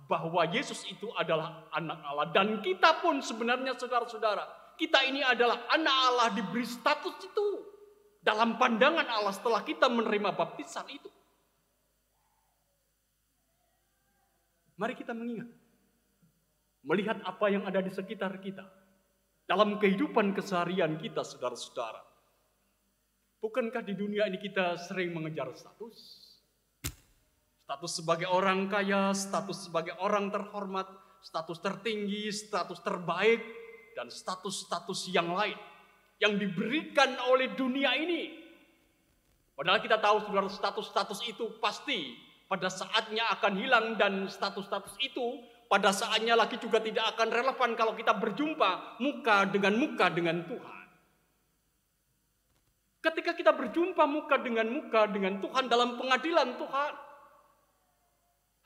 bahwa Yesus itu adalah anak Allah. Dan kita pun sebenarnya saudara-saudara, kita ini adalah anak Allah, diberi status itu dalam pandangan Allah setelah kita menerima baptisan itu. Mari kita mengingat. melihat apa yang ada di sekitar kita, dalam kehidupan keseharian kita, saudara-saudara. Bukankah di dunia ini kita sering mengejar status? Status sebagai orang kaya, status sebagai orang terhormat, status tertinggi, status terbaik, dan status-status yang lain yang diberikan oleh dunia ini. Padahal kita tahu, saudara, status-status itu pasti pada saatnya akan hilang, dan status-status itu pada saatnya lagi juga tidak akan relevan kalau kita berjumpa muka dengan Tuhan. Ketika kita berjumpa muka dengan Tuhan dalam pengadilan Tuhan,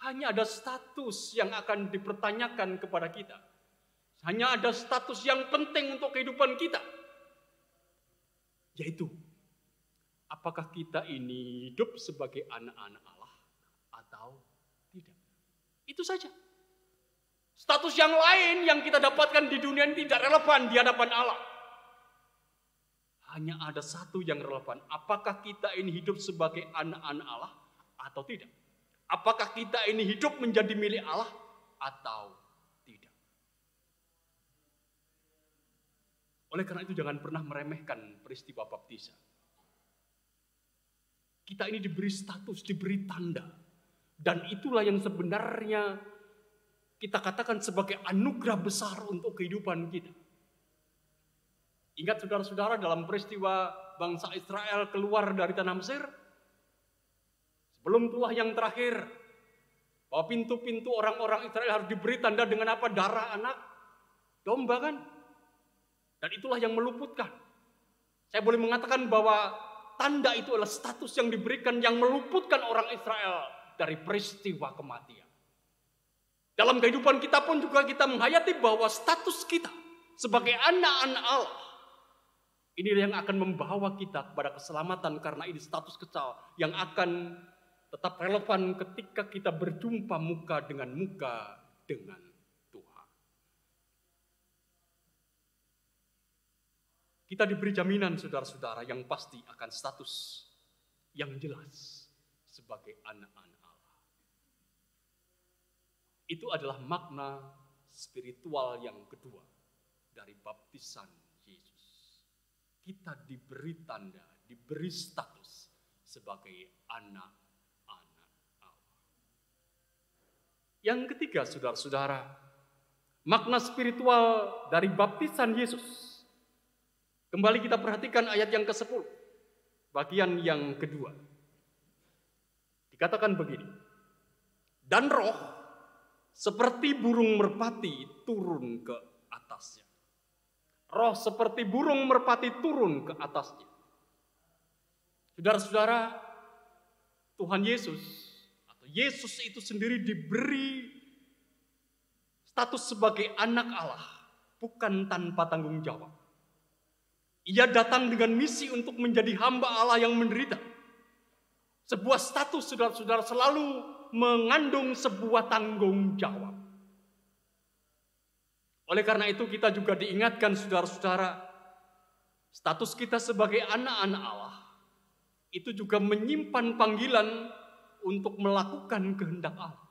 hanya ada status yang akan dipertanyakan kepada kita. Hanya ada status yang penting untuk kehidupan kita, yaitu apakah kita ini hidup sebagai anak-anak Allah atau tidak. Itu saja. Status yang lain yang kita dapatkan di dunia ini tidak relevan di hadapan Allah. Hanya ada satu yang relevan. Apakah kita ini hidup sebagai anak-anak Allah atau tidak? Apakah kita ini hidup menjadi milik Allah atau tidak? Oleh karena itu jangan pernah meremehkan peristiwa baptisan. Kita ini diberi status, diberi tanda. Dan itulah yang sebenarnya kita katakan sebagai anugerah besar untuk kehidupan kita. Ingat saudara-saudara, dalam peristiwa bangsa Israel keluar dari tanah Mesir, sebelum itulah yang terakhir, bahwa pintu-pintu orang-orang Israel harus diberi tanda dengan apa? Darah anak domba, kan? Dan itulah yang meluputkan. Saya boleh mengatakan bahwa tanda itu adalah status yang diberikan yang meluputkan orang Israel dari peristiwa kematian. Dalam kehidupan kita pun juga kita menghayati bahwa status kita sebagai anak-anak Allah, inilah yang akan membawa kita kepada keselamatan, karena ini status kecil yang akan tetap relevan ketika kita berjumpa muka dengan Tuhan. Kita diberi jaminan, saudara-saudara, yang pasti akan status yang jelas sebagai anak-anak Allah. Itu adalah makna spiritual yang kedua dari baptisan Yesus. Kita diberi tanda, diberi status sebagai anak-anak Allah. Yang ketiga, saudara-saudara, makna spiritual dari baptisan Yesus. Kembali kita perhatikan ayat yang ke-10, bagian yang kedua. Dikatakan begini, dan roh seperti burung merpati turun ke atasnya. Roh seperti burung merpati turun ke atasnya. Saudara-saudara, Tuhan Yesus atau Yesus itu sendiri diberi status sebagai anak Allah, bukan tanpa tanggung jawab. Ia datang dengan misi untuk menjadi hamba Allah yang menderita. Sebuah status, saudara-saudara, selalu mengandung sebuah tanggung jawab. Oleh karena itu kita juga diingatkan, saudara-saudara, status kita sebagai anak-anak Allah itu juga menyimpan panggilan untuk melakukan kehendak Allah.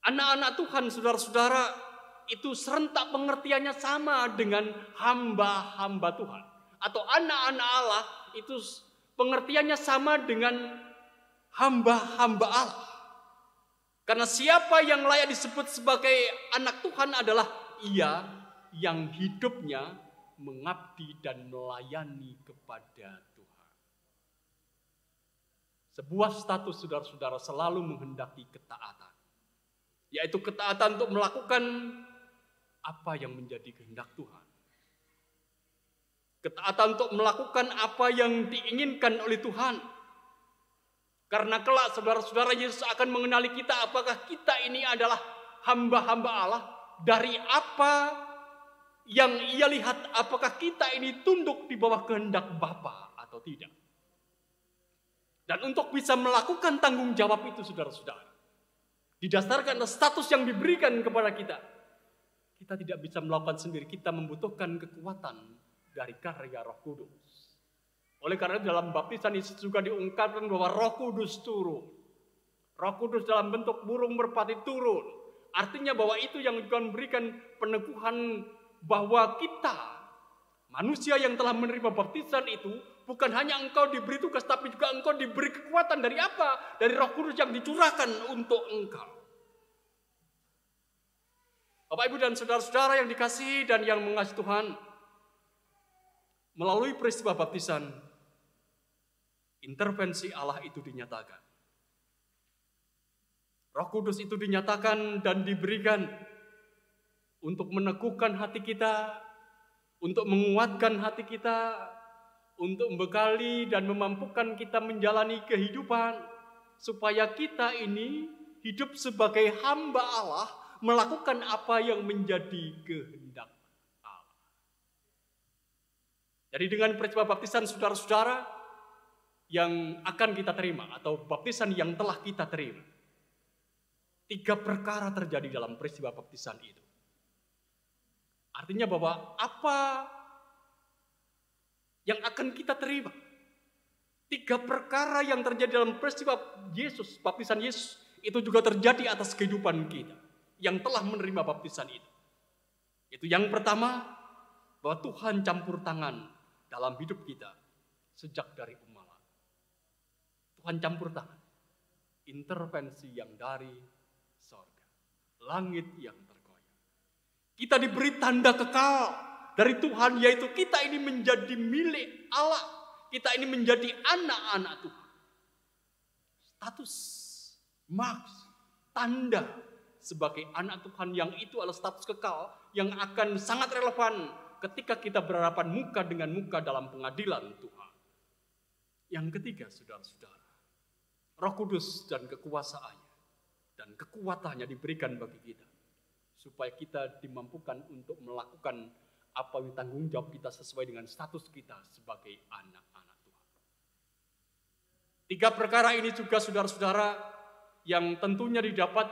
Anak-anak Tuhan, saudara-saudara, itu serentak pengertiannya sama dengan hamba-hamba Tuhan. Atau anak-anak Allah itu pengertiannya sama dengan hamba-hamba Allah. Karena siapa yang layak disebut sebagai anak Tuhan adalah ia yang hidupnya mengabdi dan melayani kepada Tuhan. Sebuah status, saudara-saudara, selalu menghendaki ketaatan. Yaitu ketaatan untuk melakukan apa yang menjadi kehendak Tuhan. Ketaatan untuk melakukan apa yang diinginkan oleh Tuhan. Karena kelak saudara-saudara Yesus akan mengenali kita, apakah kita ini adalah hamba-hamba Allah dari apa yang ia lihat, apakah kita ini tunduk di bawah kehendak Bapa atau tidak. Dan untuk bisa melakukan tanggung jawab itu, saudara-saudara, didasarkan status yang diberikan kepada kita, kita tidak bisa melakukan sendiri, kita membutuhkan kekuatan dari karya Roh Kudus. Oleh karena dalam baptisan Yesus juga diungkapkan bahwa Roh Kudus turun. Roh Kudus dalam bentuk burung merpati turun. Artinya bahwa itu yang juga memberikan peneguhan bahwa kita, manusia yang telah menerima baptisan itu, bukan hanya engkau diberi tugas, tapi juga engkau diberi kekuatan dari apa? Dari Roh Kudus yang dicurahkan untuk engkau. Bapak, Ibu, dan saudara-saudara yang dikasihi dan yang mengasihi Tuhan, melalui peristiwa baptisan, intervensi Allah itu dinyatakan. Roh Kudus itu dinyatakan dan diberikan untuk meneguhkan hati kita, untuk menguatkan hati kita, untuk membekali dan memampukan kita menjalani kehidupan, supaya kita ini hidup sebagai hamba Allah, melakukan apa yang menjadi kehendak Allah. Jadi dengan peristiwa baptisan saudara-saudara yang akan kita terima, atau baptisan yang telah kita terima, 3 perkara terjadi dalam peristiwa baptisan itu. Artinya bahwa apa yang akan kita terima, 3 perkara yang terjadi dalam peristiwa Yesus, baptisan Yesus, itu juga terjadi atas kehidupan kita yang telah menerima baptisan itu. Itu yang pertama, bahwa Tuhan campur tangan dalam hidup kita sejak dari ummalah. Tuhan campur tangan, intervensi yang dari sorga, langit yang tergoyah. Kita diberi tanda kekal dari Tuhan, yaitu kita ini menjadi milik Allah. Kita ini menjadi anak-anak Tuhan. Status, marks, tanda sebagai anak Tuhan yang itu adalah status kekal yang akan sangat relevan ketika kita berhadapan muka dengan muka dalam pengadilan Tuhan. Yang ketiga, saudara-saudara, Roh Kudus dan kekuasaannya dan kekuatannya diberikan bagi kita, supaya kita dimampukan untuk melakukan apa yang tanggung jawab kita sesuai dengan status kita sebagai anak-anak Tuhan. 3 perkara ini juga saudara-saudara yang tentunya didapat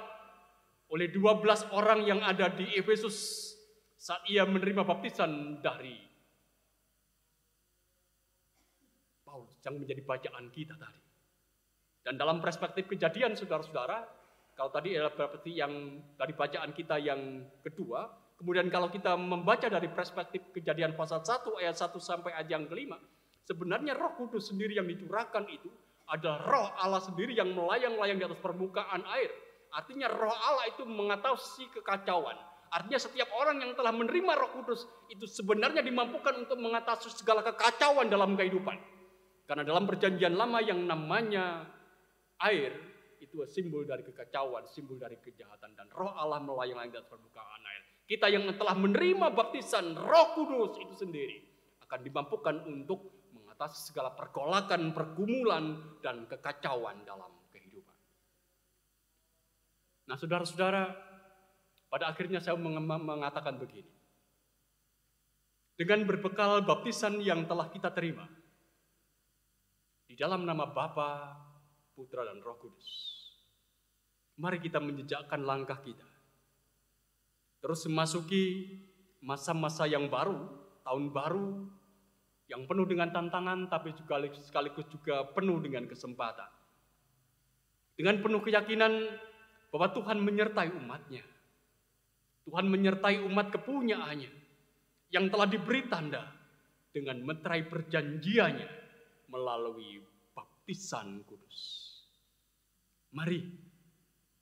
oleh 12 orang yang ada di Efesus saat ia menerima baptisan dari Paulus yang menjadi bacaan kita tadi. Dan dalam perspektif Kejadian, saudara-saudara, kalau tadi adalah seperti yang dari bacaan kita yang kedua, kemudian kalau kita membaca dari perspektif Kejadian pasal 1 ayat 1 sampai ayat yang kelima, sebenarnya Roh Kudus sendiri yang dicurahkan itu adalah Roh Allah sendiri yang melayang-layang di atas permukaan air. Artinya Roh Allah itu mengatasi kekacauan. Artinya setiap orang yang telah menerima Roh Kudus itu sebenarnya dimampukan untuk mengatasi segala kekacauan dalam kehidupan. Karena dalam perjanjian lama yang namanya air itu simbol dari kekacauan, simbol dari kejahatan, dan Roh Allah melayang-layang di atas permukaan air. Kita yang telah menerima baptisan Roh Kudus itu sendiri akan dimampukan untuk mengatasi segala pergolakan, pergumulan, dan kekacauan dalam kehidupan. Nah, saudara-saudara, pada akhirnya saya mengatakan begini. Dengan berbekal baptisan yang telah kita terima, di dalam nama Bapa, Putra, dan Roh Kudus, mari kita menjejakkan langkah kita, terus memasuki masa-masa yang baru, tahun baru, yang penuh dengan tantangan, tapi juga sekaligus juga penuh dengan kesempatan. Dengan penuh keyakinan bahwa Tuhan menyertai umat-Nya. Tuhan menyertai umat kepunyaannya yang telah diberi tanda dengan meterai perjanjiannya melalui baptisan kudus. Mari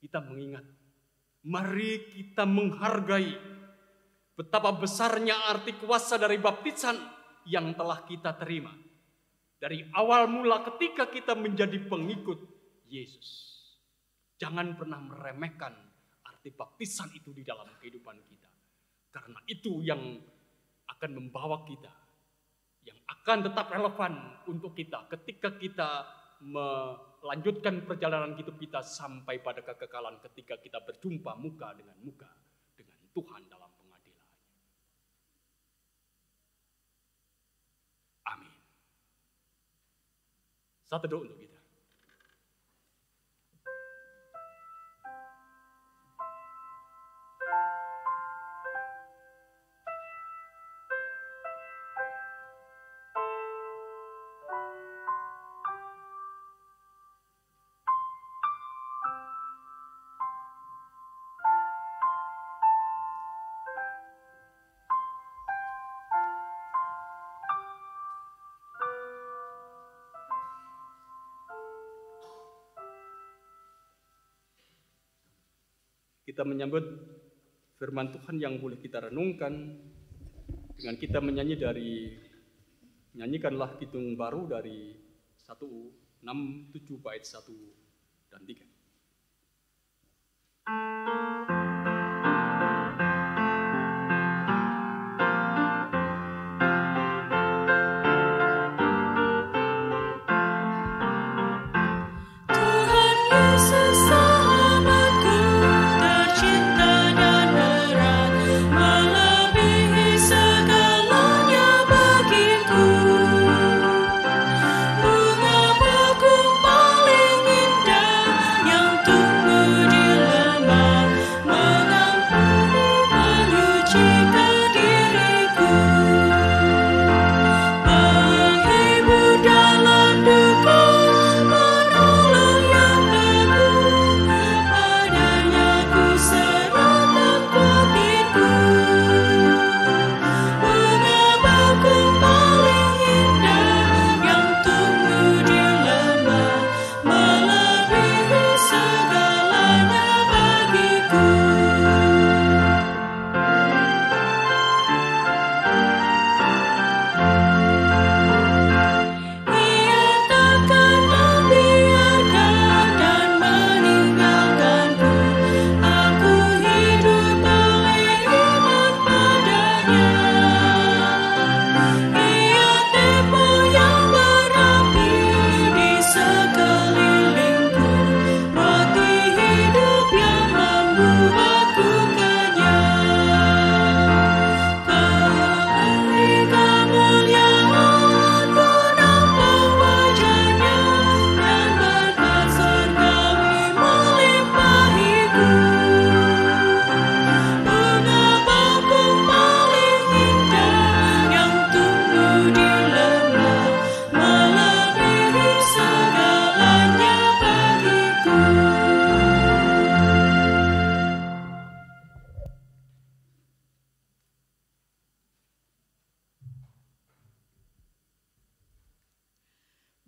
kita mengingat, mari kita menghargai betapa besarnya arti kuasa dari baptisan yang telah kita terima dari awal mula ketika kita menjadi pengikut Yesus. Jangan pernah meremehkan arti baptisan itu di dalam kehidupan kita, karena itu yang akan membawa kita, yang akan tetap relevan untuk kita ketika kita melanjutkan perjalanan hidup kita sampai pada kekekalan ketika kita berjumpa muka dengan Tuhan dalam pengadilannya. Amin. Satu doa untuk kita. kita menyambut firman Tuhan yang boleh kita renungkan dengan kita nyanyikanlah kidung baru dari 167 bait 1 dan 3.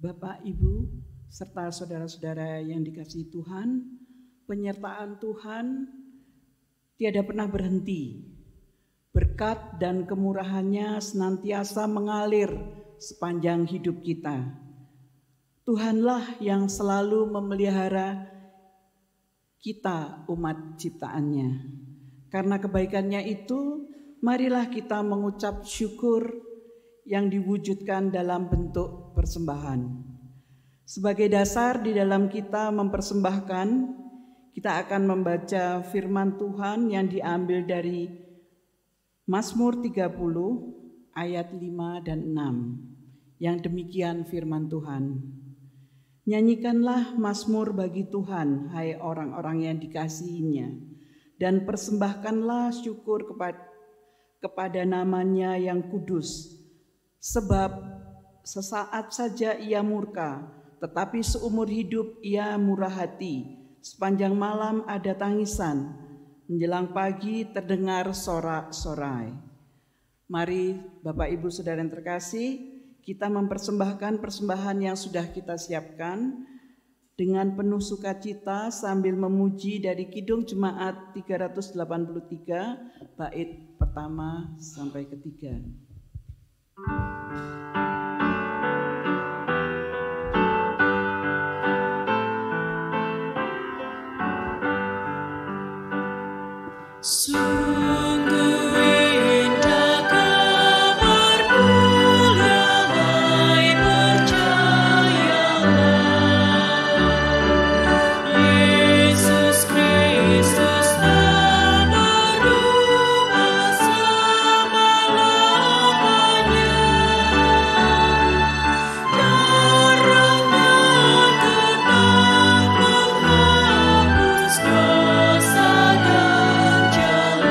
Bapak, Ibu, serta saudara-saudara yang dikasihi Tuhan, penyertaan Tuhan tiada pernah berhenti. Berkat dan kemurahan-Nya senantiasa mengalir sepanjang hidup kita. Tuhanlah yang selalu memelihara kita umat ciptaan-Nya. Karena kebaikan-Nya itu, marilah kita mengucap syukur yang diwujudkan dalam bentuk persembahan. Sebagai dasar di dalam kita mempersembahkan, kita akan membaca firman Tuhan yang diambil dari Mazmur 30 ayat 5 dan 6. Yang demikian firman Tuhan. Nyanyikanlah mazmur bagi Tuhan, hai orang-orang yang dikasihinya, dan persembahkanlah syukur kepada namanya yang kudus. Sebab sesaat saja ia murka, tetapi seumur hidup ia murah hati. Sepanjang malam ada tangisan, menjelang pagi terdengar sorak-sorai. Mari Bapak Ibu Saudara yang terkasih, kita mempersembahkan persembahan yang sudah kita siapkan dengan penuh sukacita sambil memuji dari Kidung Jemaat 383 bait pertama sampai ketiga. Sungguh indah kabarmu, hai percayalah, Yesus Kristus tak berubah selama-lamanya. Darahnya telah menghapus dosa dan jalan.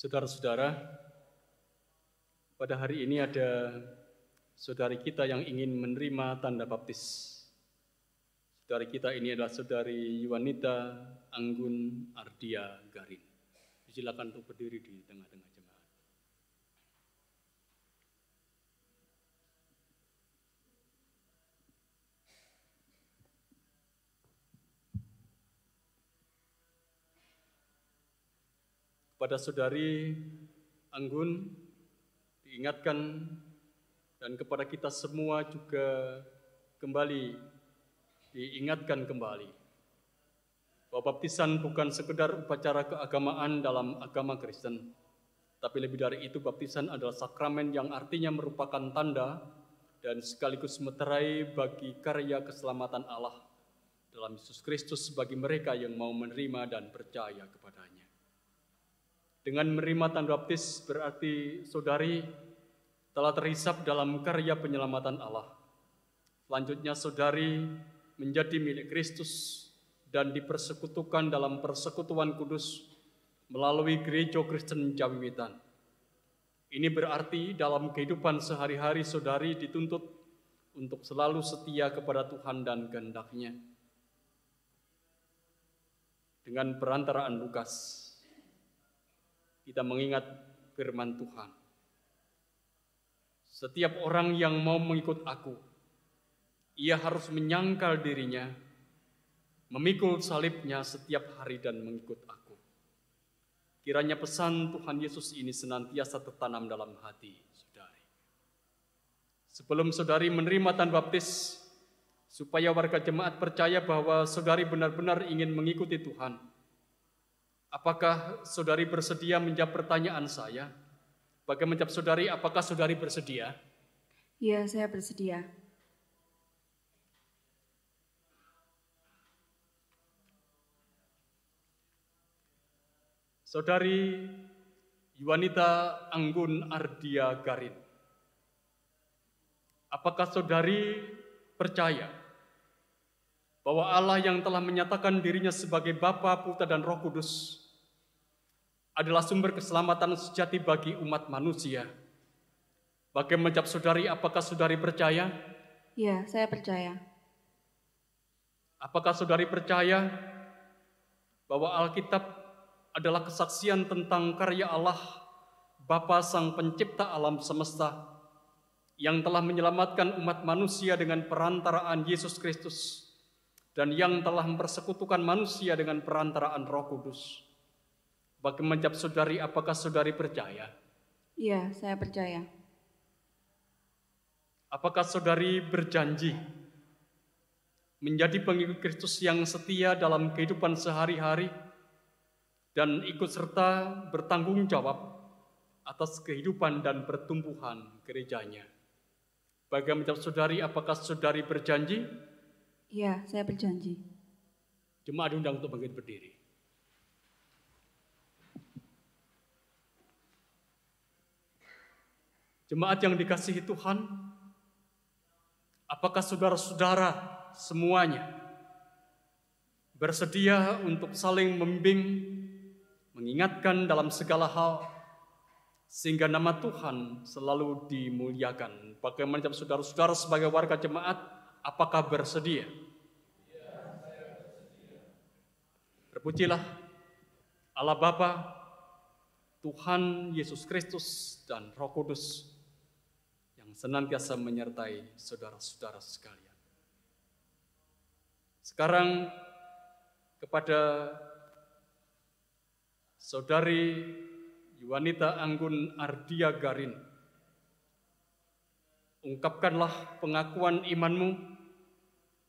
Saudara-saudara, pada hari ini ada saudari kita yang ingin menerima tanda baptis. Saudari kita ini adalah saudari Yuanita Anggun Ardia Garin. Silakan untuk berdiri di tengah-tengah jemaat. Kepada saudari Anggun diingatkan, dan kepada kita semua juga kembali diingatkan kembali bahwa baptisan bukan sekedar upacara keagamaan dalam agama Kristen, tapi lebih dari itu baptisan adalah sakramen yang artinya merupakan tanda dan sekaligus meterai bagi karya keselamatan Allah dalam Yesus Kristus bagi mereka yang mau menerima dan percaya kepadanya. Dengan menerima tanda baptis berarti saudari telah terhisap dalam karya penyelamatan Allah. Selanjutnya saudari menjadi milik Kristus dan dipersekutukan dalam persekutuan kudus melalui Gereja Kristen Jawiwitan. Ini berarti dalam kehidupan sehari-hari saudari dituntut untuk selalu setia kepada Tuhan dan kehendak-Nya. Dengan perantaraan Lukas, kita mengingat firman Tuhan. Setiap orang yang mau mengikut aku, ia harus menyangkal dirinya, memikul salibnya setiap hari dan mengikut aku. Kiranya pesan Tuhan Yesus ini senantiasa tertanam dalam hati saudari. Sebelum saudari menerima tanda baptis, supaya warga jemaat percaya bahwa saudari benar-benar ingin mengikuti Tuhan, apakah saudari bersedia menjawab pertanyaan saya? Bagaimana menjawab saudari, apakah saudari bersedia? Iya, saya bersedia. Saudari Yuanita Anggun Ardia Garin, apakah saudari percaya bahwa Allah yang telah menyatakan dirinya sebagai Bapa, Putra, dan Roh Kudus adalah sumber keselamatan sejati bagi umat manusia? Bagaimana menjawab saudari, apakah saudari percaya? Iya, saya percaya. Apakah saudari percaya bahwa Alkitab adalah kesaksian tentang karya Allah, Bapa Sang Pencipta alam semesta, yang telah menyelamatkan umat manusia dengan perantaraan Yesus Kristus, dan yang telah mempersekutukan manusia dengan perantaraan Roh Kudus? Bagaimana menjawab saudari, apakah saudari percaya? Iya, saya percaya. Apakah saudari berjanji menjadi pengikut Kristus yang setia dalam kehidupan sehari-hari dan ikut serta bertanggung jawab atas kehidupan dan pertumbuhan gerejanya? Bagaimana menjawab saudari, apakah saudari berjanji? Iya, saya berjanji. Jemaat diundang untuk bangkit berdiri. Jemaat yang dikasihi Tuhan, apakah saudara-saudara semuanya bersedia untuk saling membimbing, mengingatkan dalam segala hal, sehingga nama Tuhan selalu dimuliakan? Bagaimana jawab saudara-saudara sebagai warga jemaat, apakah bersedia? Ya, saya bersedia. Terpujilah Allah Bapa, Tuhan Yesus Kristus, dan Roh Kudus yang senantiasa menyertai saudara-saudara sekalian. Sekarang kepada saudari Yuanita Anggun Ardia Garin, ungkapkanlah pengakuan imanmu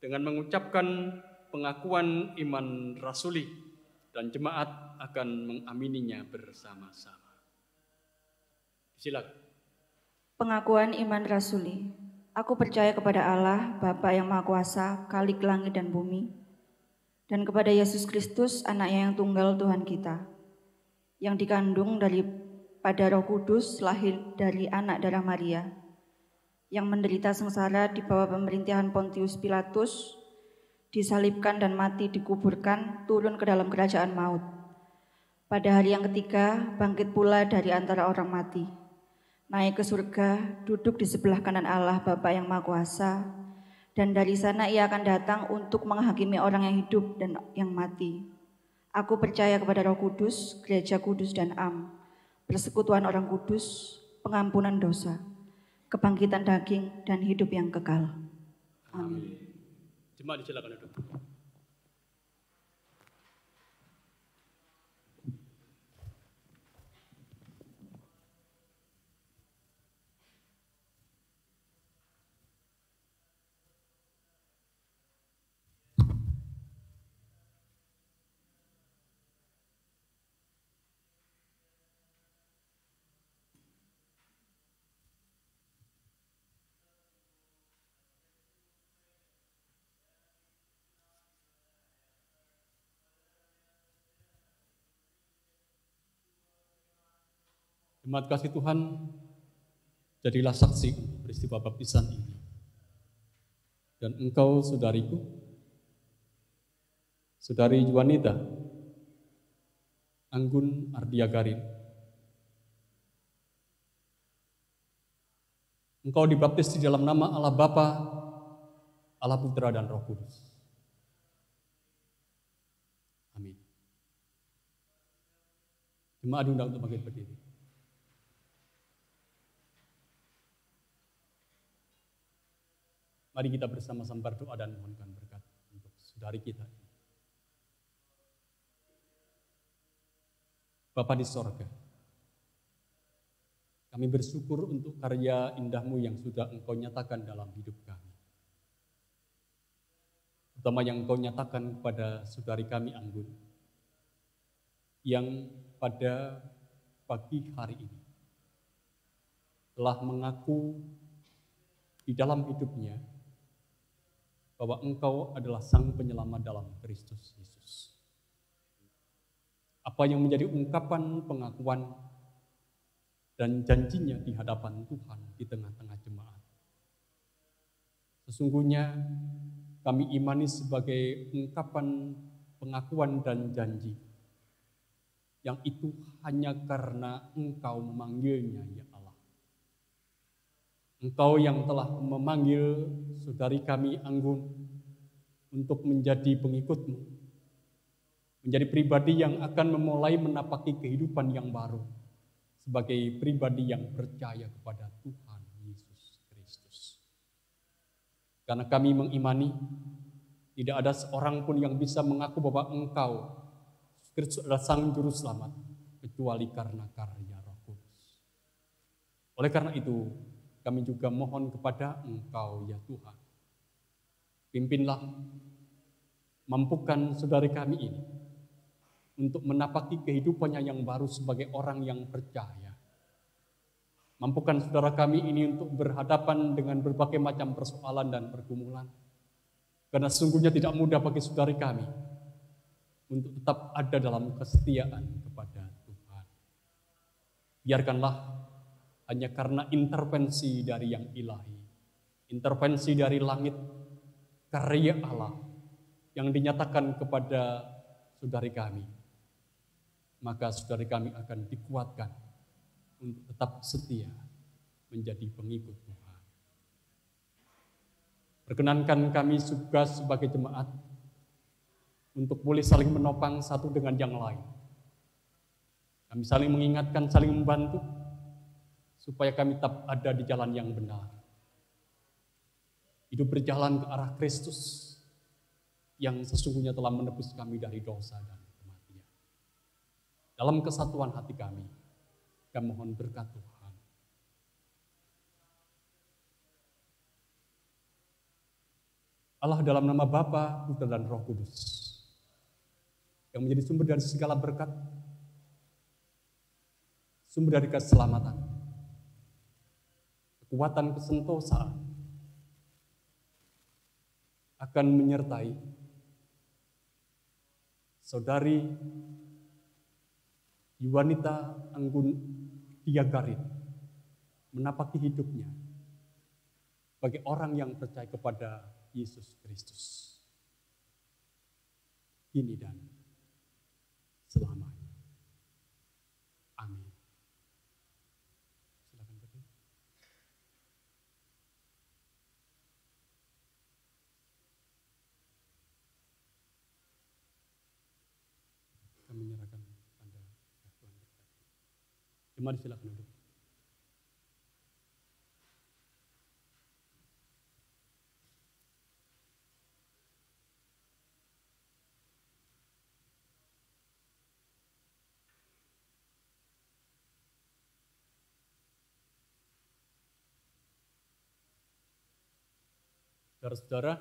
dengan mengucapkan pengakuan iman rasuli, dan jemaat akan mengamininya bersama-sama. Silakan. Pengakuan iman rasuli. Aku percaya kepada Allah, Bapa yang Maha Kuasa, Khalik langit dan bumi, dan kepada Yesus Kristus, Anaknya yang tunggal Tuhan kita, yang dikandung daripada Roh Kudus, lahir dari anak darah Maria, yang menderita sengsara di bawah pemerintahan Pontius Pilatus, disalibkan dan mati, dikuburkan, turun ke dalam kerajaan maut. Pada hari yang ketiga, bangkit pula dari antara orang mati, naik ke surga, duduk di sebelah kanan Allah Bapa yang Maha Kuasa, dan dari sana ia akan datang untuk menghakimi orang yang hidup dan yang mati. Aku percaya kepada Roh Kudus, Gereja Kudus dan Am, persekutuan orang kudus, pengampunan dosa, kebangkitan daging, dan hidup yang kekal. Amin. Jemaat silakan duduk. Jemaat kasih Tuhan, jadilah saksi peristiwa baptisan ini. Dan engkau, saudariku, saudari Juanita Anggun Ardiagarin, engkau dibaptis di dalam nama Allah Bapa, Allah Putra dan Roh Kudus. Amin. Jemaat diundang untuk bangkit berdiri. Mari kita bersama-sama berdoa dan mohonkan berkat untuk saudari kita. Bapa di sorga, kami bersyukur untuk karya indah-Mu yang sudah Engkau nyatakan dalam hidup kami. Terutama yang Engkau nyatakan kepada saudari kami Anggun, yang pada pagi hari ini telah mengaku di dalam hidupnya bahwa Engkau adalah Sang Penyelamat dalam Kristus Yesus. Apa yang menjadi ungkapan pengakuan dan janjinya di hadapan Tuhan di tengah-tengah jemaat. Sesungguhnya kami imani sebagai ungkapan pengakuan dan janji yang itu hanya karena Engkau memanggilnya, ya Allah. Engkau yang telah memanggil saudari kami Anggun untuk menjadi pengikut-Mu, menjadi pribadi yang akan memulai menapaki kehidupan yang baru sebagai pribadi yang percaya kepada Tuhan Yesus Kristus. Karena kami mengimani tidak ada seorang pun yang bisa mengaku bahwa Engkau Kristus adalah Sang Juru Selamat kecuali karena karya Roh Kudus. Oleh karena itu, kami juga mohon kepada Engkau ya Tuhan. Pimpinlah, mampukan saudari kami ini untuk menapaki kehidupannya yang baru sebagai orang yang percaya. Mampukan saudara kami ini untuk berhadapan dengan berbagai macam persoalan dan pergumulan. Karena sungguhnya tidak mudah bagi saudari kami untuk tetap ada dalam kesetiaan kepada Tuhan. Biarkanlah hanya karena intervensi dari yang ilahi, intervensi dari langit, karya Allah yang dinyatakan kepada saudari kami, maka saudari kami akan dikuatkan untuk tetap setia menjadi pengikut Tuhan. Perkenankan kami juga sebagai jemaat untuk boleh saling menopang satu dengan yang lain. Kami saling mengingatkan, saling membantu, supaya kami tetap ada di jalan yang benar. Hidup berjalan ke arah Kristus yang sesungguhnya telah menebus kami dari dosa dan kematian. Dalam kesatuan hati kami mohon berkat Tuhan. Allah dalam nama Bapa, Putra dan Roh Kudus, yang menjadi sumber dari segala berkat, sumber dari keselamatan, kekuatan kesentosaan, akan menyertai saudari Juanita Anggun Ardiagarin menapaki hidupnya sebagai orang yang percaya kepada Yesus Kristus kini dan selamanya. Mari silakan duduk. Saudara-saudara,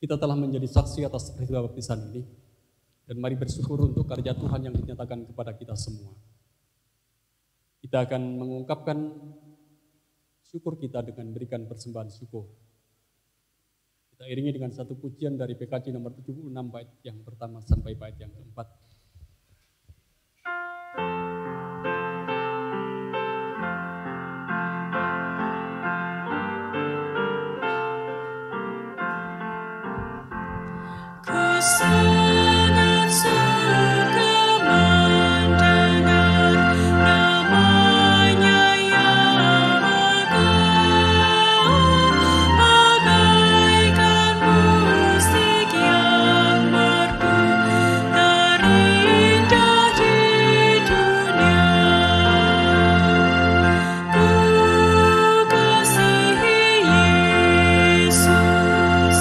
kita telah menjadi saksi atas peristiwa baptisan ini, dan mari bersyukur untuk karya Tuhan yang dinyatakan kepada kita semua. Kita akan mengungkapkan syukur kita dengan memberikan persembahan syukur. Kita iringi dengan satu pujian dari PKJ nomor 76 bait yang pertama sampai bait yang keempat. Sangat suka mendengar namanya yang megah, bagaikan musik yang merdu terindah di dunia. Ku kasihi Yesus,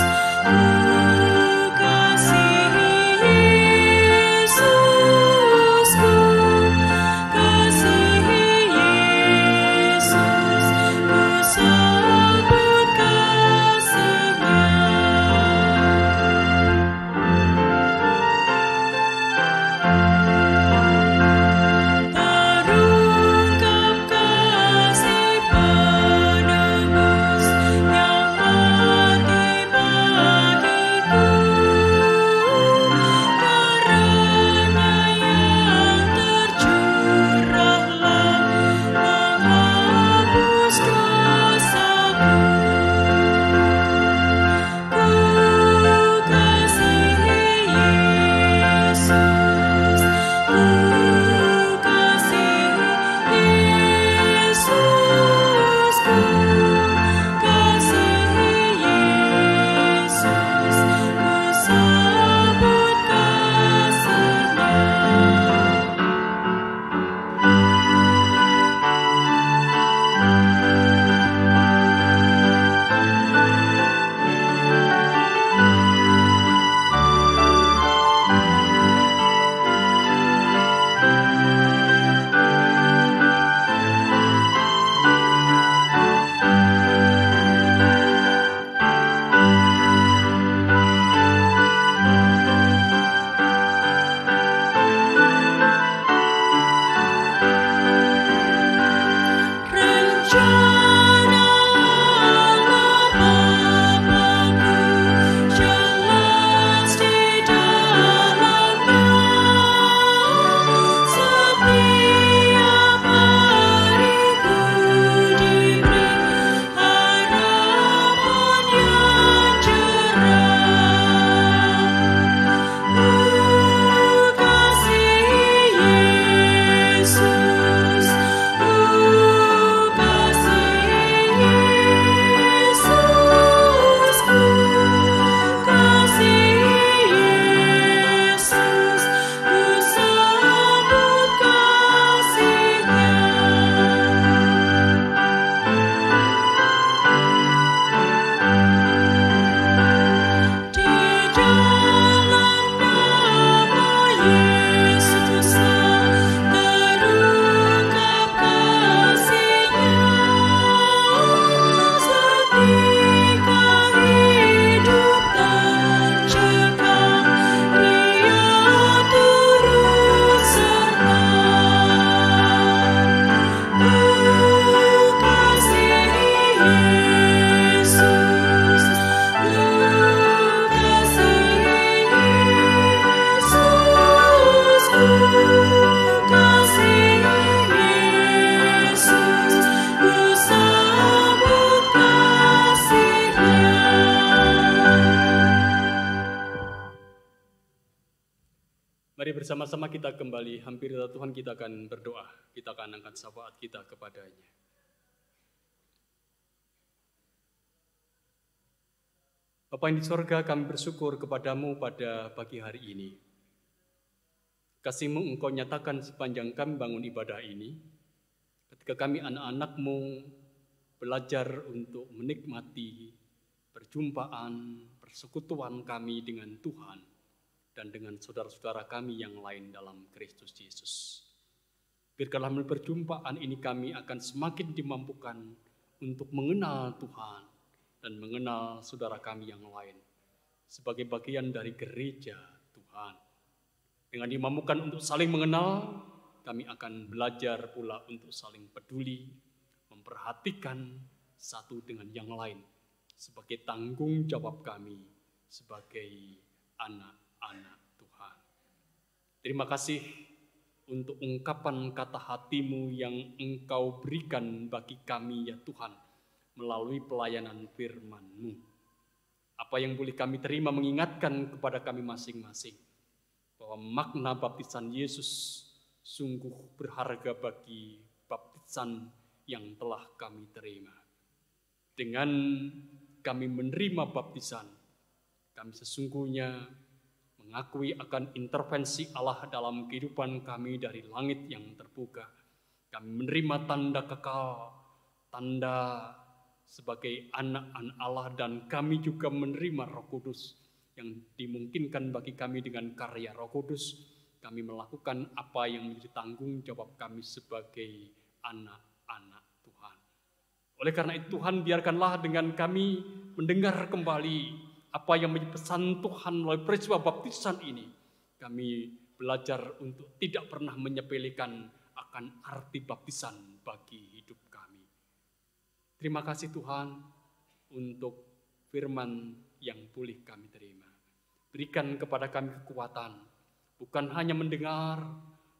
Mari bersama-sama kita kembali hampir Tuhan, kita akan berdoa, kita akan angkat syafaat kita kepadanya. Bapa yang di sorga, kami bersyukur kepadamu pada pagi hari ini. Kasih-Mu Engkau nyatakan sepanjang kami bangun ibadah ini, ketika kami anak-anak-Mu belajar untuk menikmati perjumpaan, persekutuan kami dengan Tuhan dan dengan saudara-saudara kami yang lain dalam Kristus Yesus. Biarkanlah melalui perjumpaan ini kami akan semakin dimampukan untuk mengenal Tuhan dan mengenal saudara kami yang lain sebagai bagian dari gereja Tuhan. Dengan dimampukan untuk saling mengenal, kami akan belajar pula untuk saling peduli, memperhatikan satu dengan yang lain sebagai tanggung jawab kami sebagai anak-anak Tuhan. Terima kasih untuk ungkapan kata hati-Mu yang Engkau berikan bagi kami ya Tuhan melalui pelayanan firman-Mu. Apa yang boleh kami terima mengingatkan kepada kami masing-masing bahwa makna baptisan Yesus sungguh berharga bagi baptisan yang telah kami terima. Dengan kami menerima baptisan, kami sesungguhnya mengakui akan intervensi Allah dalam kehidupan kami dari langit yang terbuka. Kami menerima tanda kekal, tanda sebagai anak-anak Allah, dan kami juga menerima Roh Kudus yang dimungkinkan bagi kami dengan karya Roh Kudus. Kami melakukan apa yang menjadi tanggung jawab kami sebagai anak-anak Tuhan. Oleh karena itu Tuhan, biarkanlah dengan kami mendengar kembali apa yang menjadi pesan Tuhan melalui peristiwa baptisan ini. Kami belajar untuk tidak pernah menyepelekan akan arti baptisan bagi hidup kami. Terima kasih Tuhan untuk firman yang boleh kami terima. Berikan kepada kami kekuatan, bukan hanya mendengar,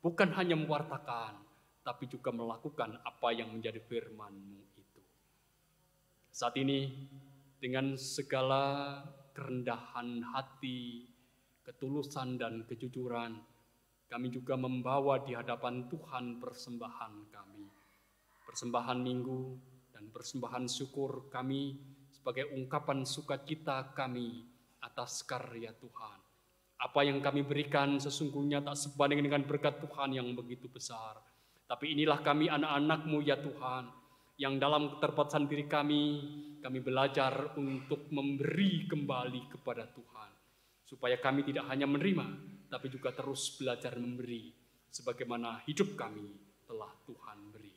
bukan hanya mewartakan, tapi juga melakukan apa yang menjadi firman-Mu itu. Saat ini, dengan segala kerendahan hati, ketulusan dan kejujuran, kami juga membawa di hadapan Tuhan persembahan kami. Persembahan minggu dan persembahan syukur kami sebagai ungkapan sukacita kami atas karya Tuhan. Apa yang kami berikan sesungguhnya tak sebanding dengan berkat Tuhan yang begitu besar. Tapi inilah kami anak-anak-Mu ya Tuhan, yang dalam keterbatasan diri kami belajar untuk memberi kembali kepada Tuhan. Supaya kami tidak hanya menerima, tapi juga terus belajar memberi, sebagaimana hidup kami telah Tuhan beri.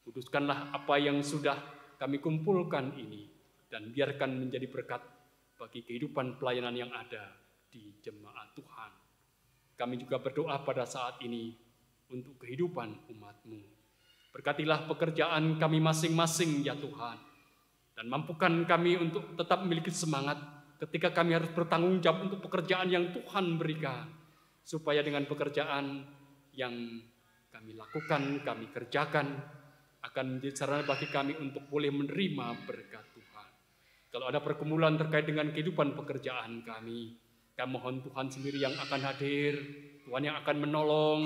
Kuduskanlah apa yang sudah kami kumpulkan ini, dan biarkan menjadi berkat bagi kehidupan pelayanan yang ada di jemaat Tuhan. Kami juga berdoa pada saat ini untuk kehidupan umat-Mu. Berkatilah pekerjaan kami masing-masing ya Tuhan, dan mampukan kami untuk tetap memiliki semangat ketika kami harus bertanggung jawab untuk pekerjaan yang Tuhan berikan, supaya dengan pekerjaan yang kami lakukan, kami kerjakan, akan menjadi sarana bagi kami untuk boleh menerima berkat Tuhan. Kalau ada pergumulan terkait dengan kehidupan pekerjaan kami mohon Tuhan sendiri yang akan hadir, Tuhan yang akan menolong,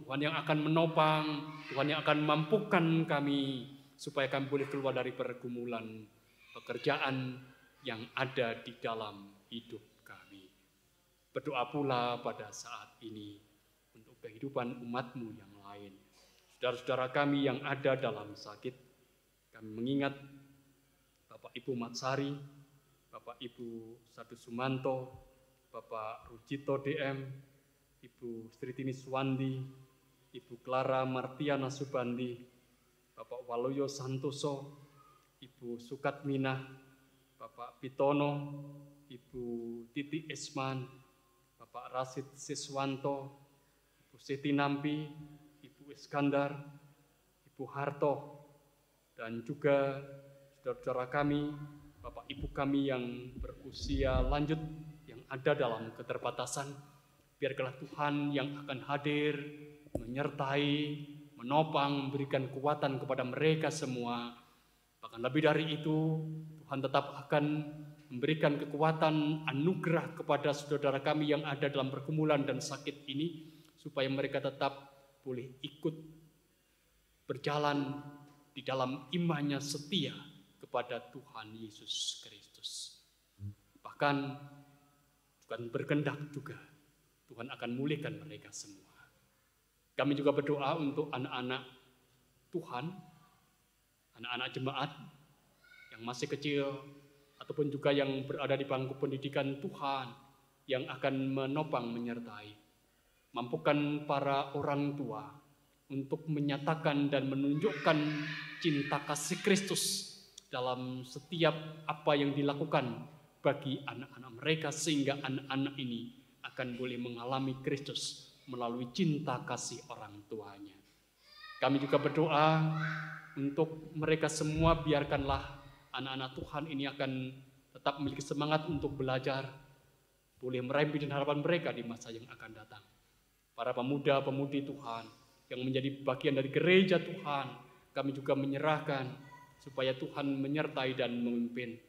Tuhan yang akan menopang, Tuhan yang akan mampukan kami, supaya kami boleh keluar dari pergumulan pekerjaan yang ada di dalam hidup kami. Berdoa pula pada saat ini untuk kehidupan umat-Mu yang lain. Saudara-saudara kami yang ada dalam sakit, kami mengingat Bapak Ibu Matsari, Bapak Ibu Sadu Sumanto, Bapak Rujito DM, Ibu Sritini Suwandi, Ibu Clara Martiana Subandi, Bapak Waloyo Santoso, Ibu Sukatminah, Bapak Pitono, Ibu Titi Esman, Bapak Rasid Siswanto, Ibu Siti Nampi, Ibu Iskandar, Ibu Harto, dan juga saudara-saudara kami, Bapak Ibu kami yang berusia lanjut, yang ada dalam keterbatasan. Biarkanlah Tuhan yang akan hadir, menyertai, menopang, memberikan kekuatan kepada mereka semua. Bahkan lebih dari itu, Tuhan tetap akan memberikan kekuatan, anugerah kepada saudara kami yang ada dalam pergumulan dan sakit ini, supaya mereka tetap boleh ikut berjalan di dalam imannya setia kepada Tuhan Yesus Kristus. Bahkan Tuhan berkehendak juga Tuhan akan memulihkan mereka semua. Kami juga berdoa untuk anak-anak Tuhan, anak-anak jemaat yang masih kecil, ataupun juga yang berada di bangku pendidikan Tuhan, yang akan menopang menyertai. Mampukan para orang tua untuk menyatakan dan menunjukkan cinta kasih Kristus dalam setiap apa yang dilakukan bagi anak-anak mereka, sehingga anak-anak ini akan boleh mengalami Kristus melalui cinta kasih orang tuanya. Kami juga berdoa untuk mereka semua, biarkanlah anak-anak Tuhan ini akan tetap memiliki semangat untuk belajar, boleh meraih mimpi dan harapan mereka di masa yang akan datang. Para pemuda-pemudi Tuhan yang menjadi bagian dari gereja Tuhan, kami juga menyerahkan supaya Tuhan menyertai dan memimpin.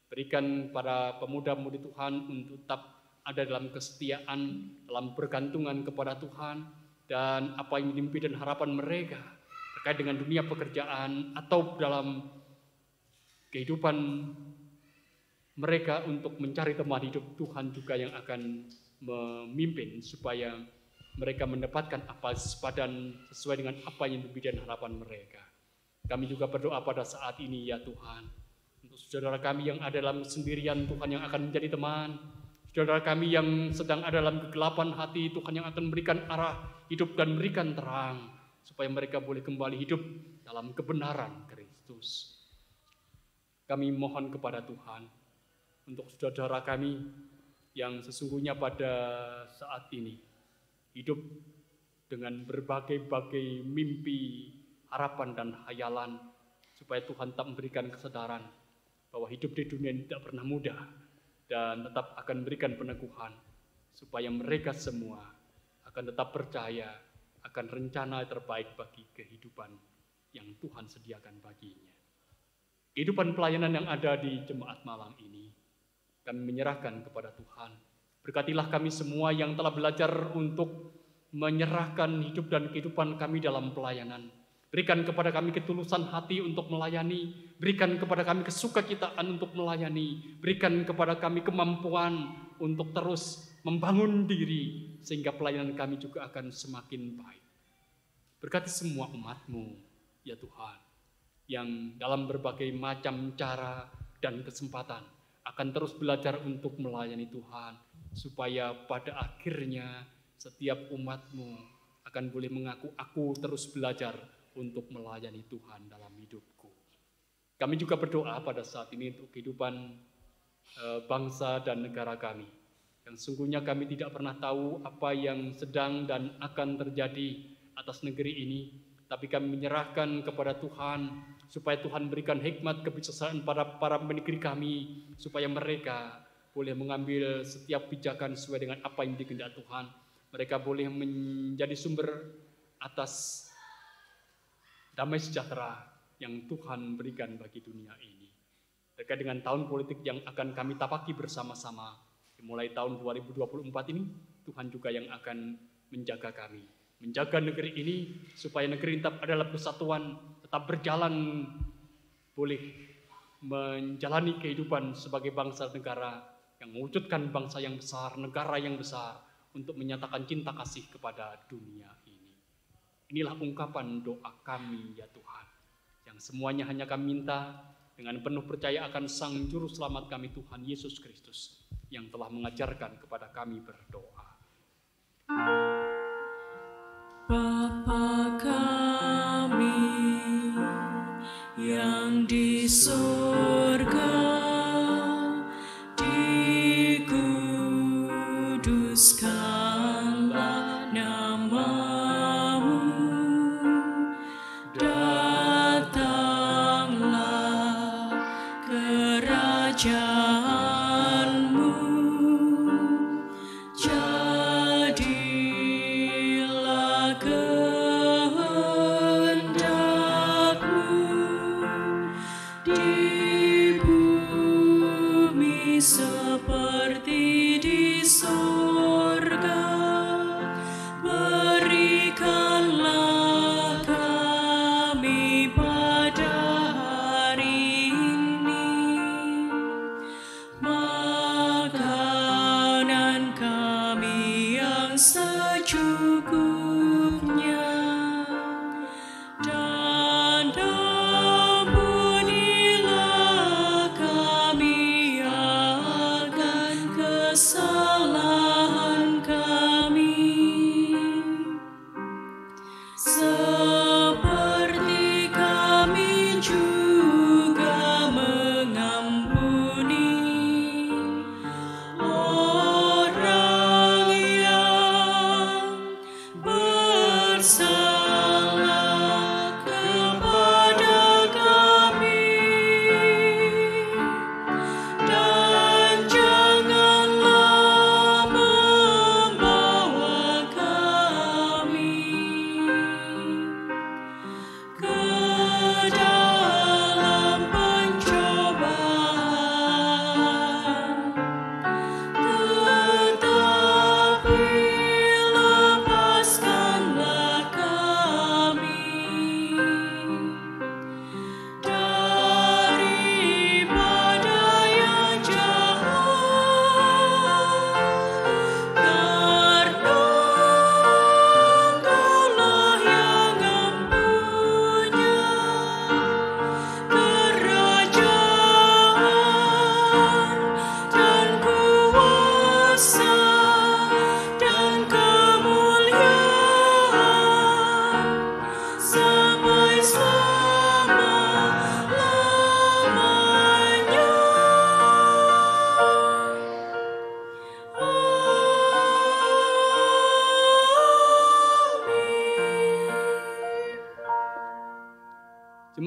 Berikan para pemuda-pemudi Tuhan untuk tetap ada dalam kesetiaan, dalam bergantungan kepada Tuhan, dan apa yang mimpi dan harapan mereka terkait dengan dunia pekerjaan atau dalam kehidupan mereka untuk mencari teman hidup. Tuhan juga yang akan memimpin supaya mereka mendapatkan apa sepadan sesuai dengan apa yang mimpi dan harapan mereka. Kami juga berdoa pada saat ini ya Tuhan, untuk saudara kami yang ada dalam kesendirian, Tuhan yang akan menjadi teman. Saudara kami yang sedang ada dalam kegelapan hati, Tuhan yang akan memberikan arah hidup dan memberikan terang, supaya mereka boleh kembali hidup dalam kebenaran Kristus. Kami mohon kepada Tuhan untuk saudara kami yang sesungguhnya pada saat ini hidup dengan berbagai-bagai mimpi, harapan, dan hayalan, supaya Tuhan tetap memberikan kesadaran bahwa hidup di dunia ini tidak pernah mudah, dan tetap akan memberikan peneguhan supaya mereka semua akan tetap percaya akan rencana terbaik bagi kehidupan yang Tuhan sediakan baginya. Kehidupan pelayanan yang ada di jemaat malam ini, kami menyerahkan kepada Tuhan. Berkatilah kami semua yang telah belajar untuk menyerahkan hidup dan kehidupan kami dalam pelayanan. Berikan kepada kami ketulusan hati untuk melayani. Berikan kepada kami kesukacitaan untuk melayani. Berikan kepada kami kemampuan untuk terus membangun diri, sehingga pelayanan kami juga akan semakin baik. Berkati semua umat-Mu, ya Tuhan, yang dalam berbagai macam cara dan kesempatan akan terus belajar untuk melayani Tuhan, supaya pada akhirnya setiap umat-Mu akan boleh mengaku, aku terus belajar untuk melayani Tuhan dalam hidupku. Kami juga berdoa pada saat ini untuk kehidupan bangsa dan negara kami, yang sungguhnya kami tidak pernah tahu apa yang sedang dan akan terjadi atas negeri ini, tapi kami menyerahkan kepada Tuhan, supaya Tuhan berikan hikmat kebijaksanaan pada para pemimpin kami, supaya mereka boleh mengambil setiap pijakan sesuai dengan apa yang dikehendaki Tuhan. Mereka boleh menjadi sumber atas damai sejahtera yang Tuhan berikan bagi dunia ini. Terkait dengan tahun politik yang akan kami tapaki bersama-sama, dimulai tahun 2024 ini, Tuhan juga yang akan menjaga kami, menjaga negeri ini, supaya negeri tetap adalah persatuan, tetap berjalan, boleh menjalani kehidupan sebagai bangsa negara yang mewujudkan bangsa yang besar, negara yang besar, untuk menyatakan cinta kasih kepada dunia ini. Inilah ungkapan doa kami ya Tuhan, yang semuanya hanya kami minta dengan penuh percaya akan Sang Juru Selamat kami Tuhan Yesus Kristus, yang telah mengajarkan kepada kami berdoa. Bapa kami yang di surga, dikuduskanlah nama-Mu, datanglah kerajaan-Mu, jadilah kehendak-Mu di bumi seperti di surga. Berikanlah kami pada hari ini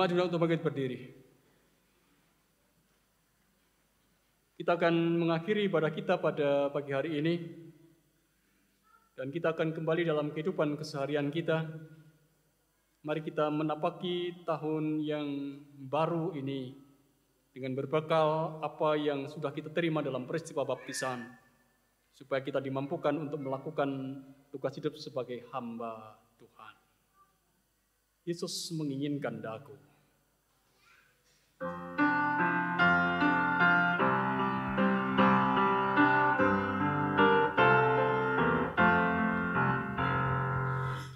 Jemaat diundang untuk bangkit berdiri. Kita akan mengakhiri ibadah kita pada pagi hari ini. Dan kita akan kembali dalam kehidupan keseharian kita. Mari kita menapaki tahun yang baru ini dengan berbekal apa yang sudah kita terima dalam peristiwa baptisan, supaya kita dimampukan untuk melakukan tugas hidup sebagai hamba Tuhan. Yesus menginginkan daku.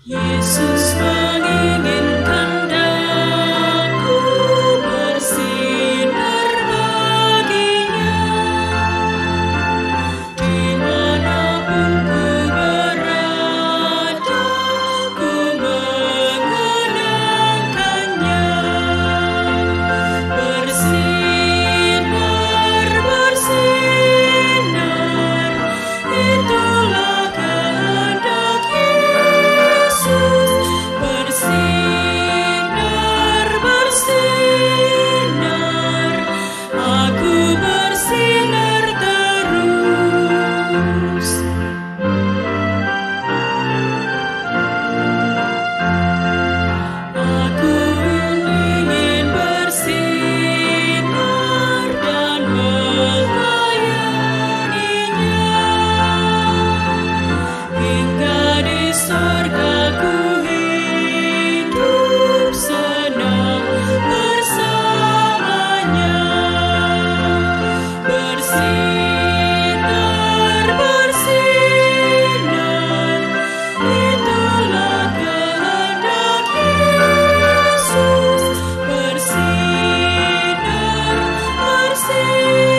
Yesus menginginkan daku bersinar baginya, dimanapun ku berada, ku mengenangkannya. Bersinar, bersinar, itulah kehendak Yesus. Bersinar, bersinar, aku bersinar terus. Aku ingin bersinar dan melayaninya, hingga di surga ku hidup senang bersamanya. Bersinar, bersinar, itulah kehendak Yesus. Bersinar, bersinar,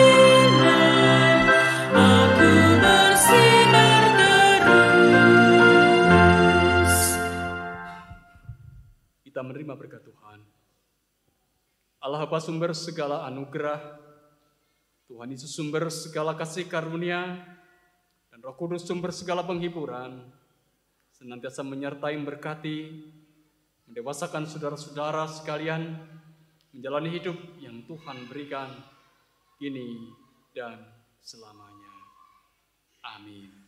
aku bersinar terus. Kita menerima berkat Tuhan. Allah Bapa sumber segala anugerah, Tuhan Yesus sumber segala kasih karunia, dan Roh Kudus sumber segala penghiburan, senantiasa menyertai memberkati, mendewasakan saudara-saudara sekalian, menjalani hidup yang Tuhan berikan, kini dan selamanya. Amin.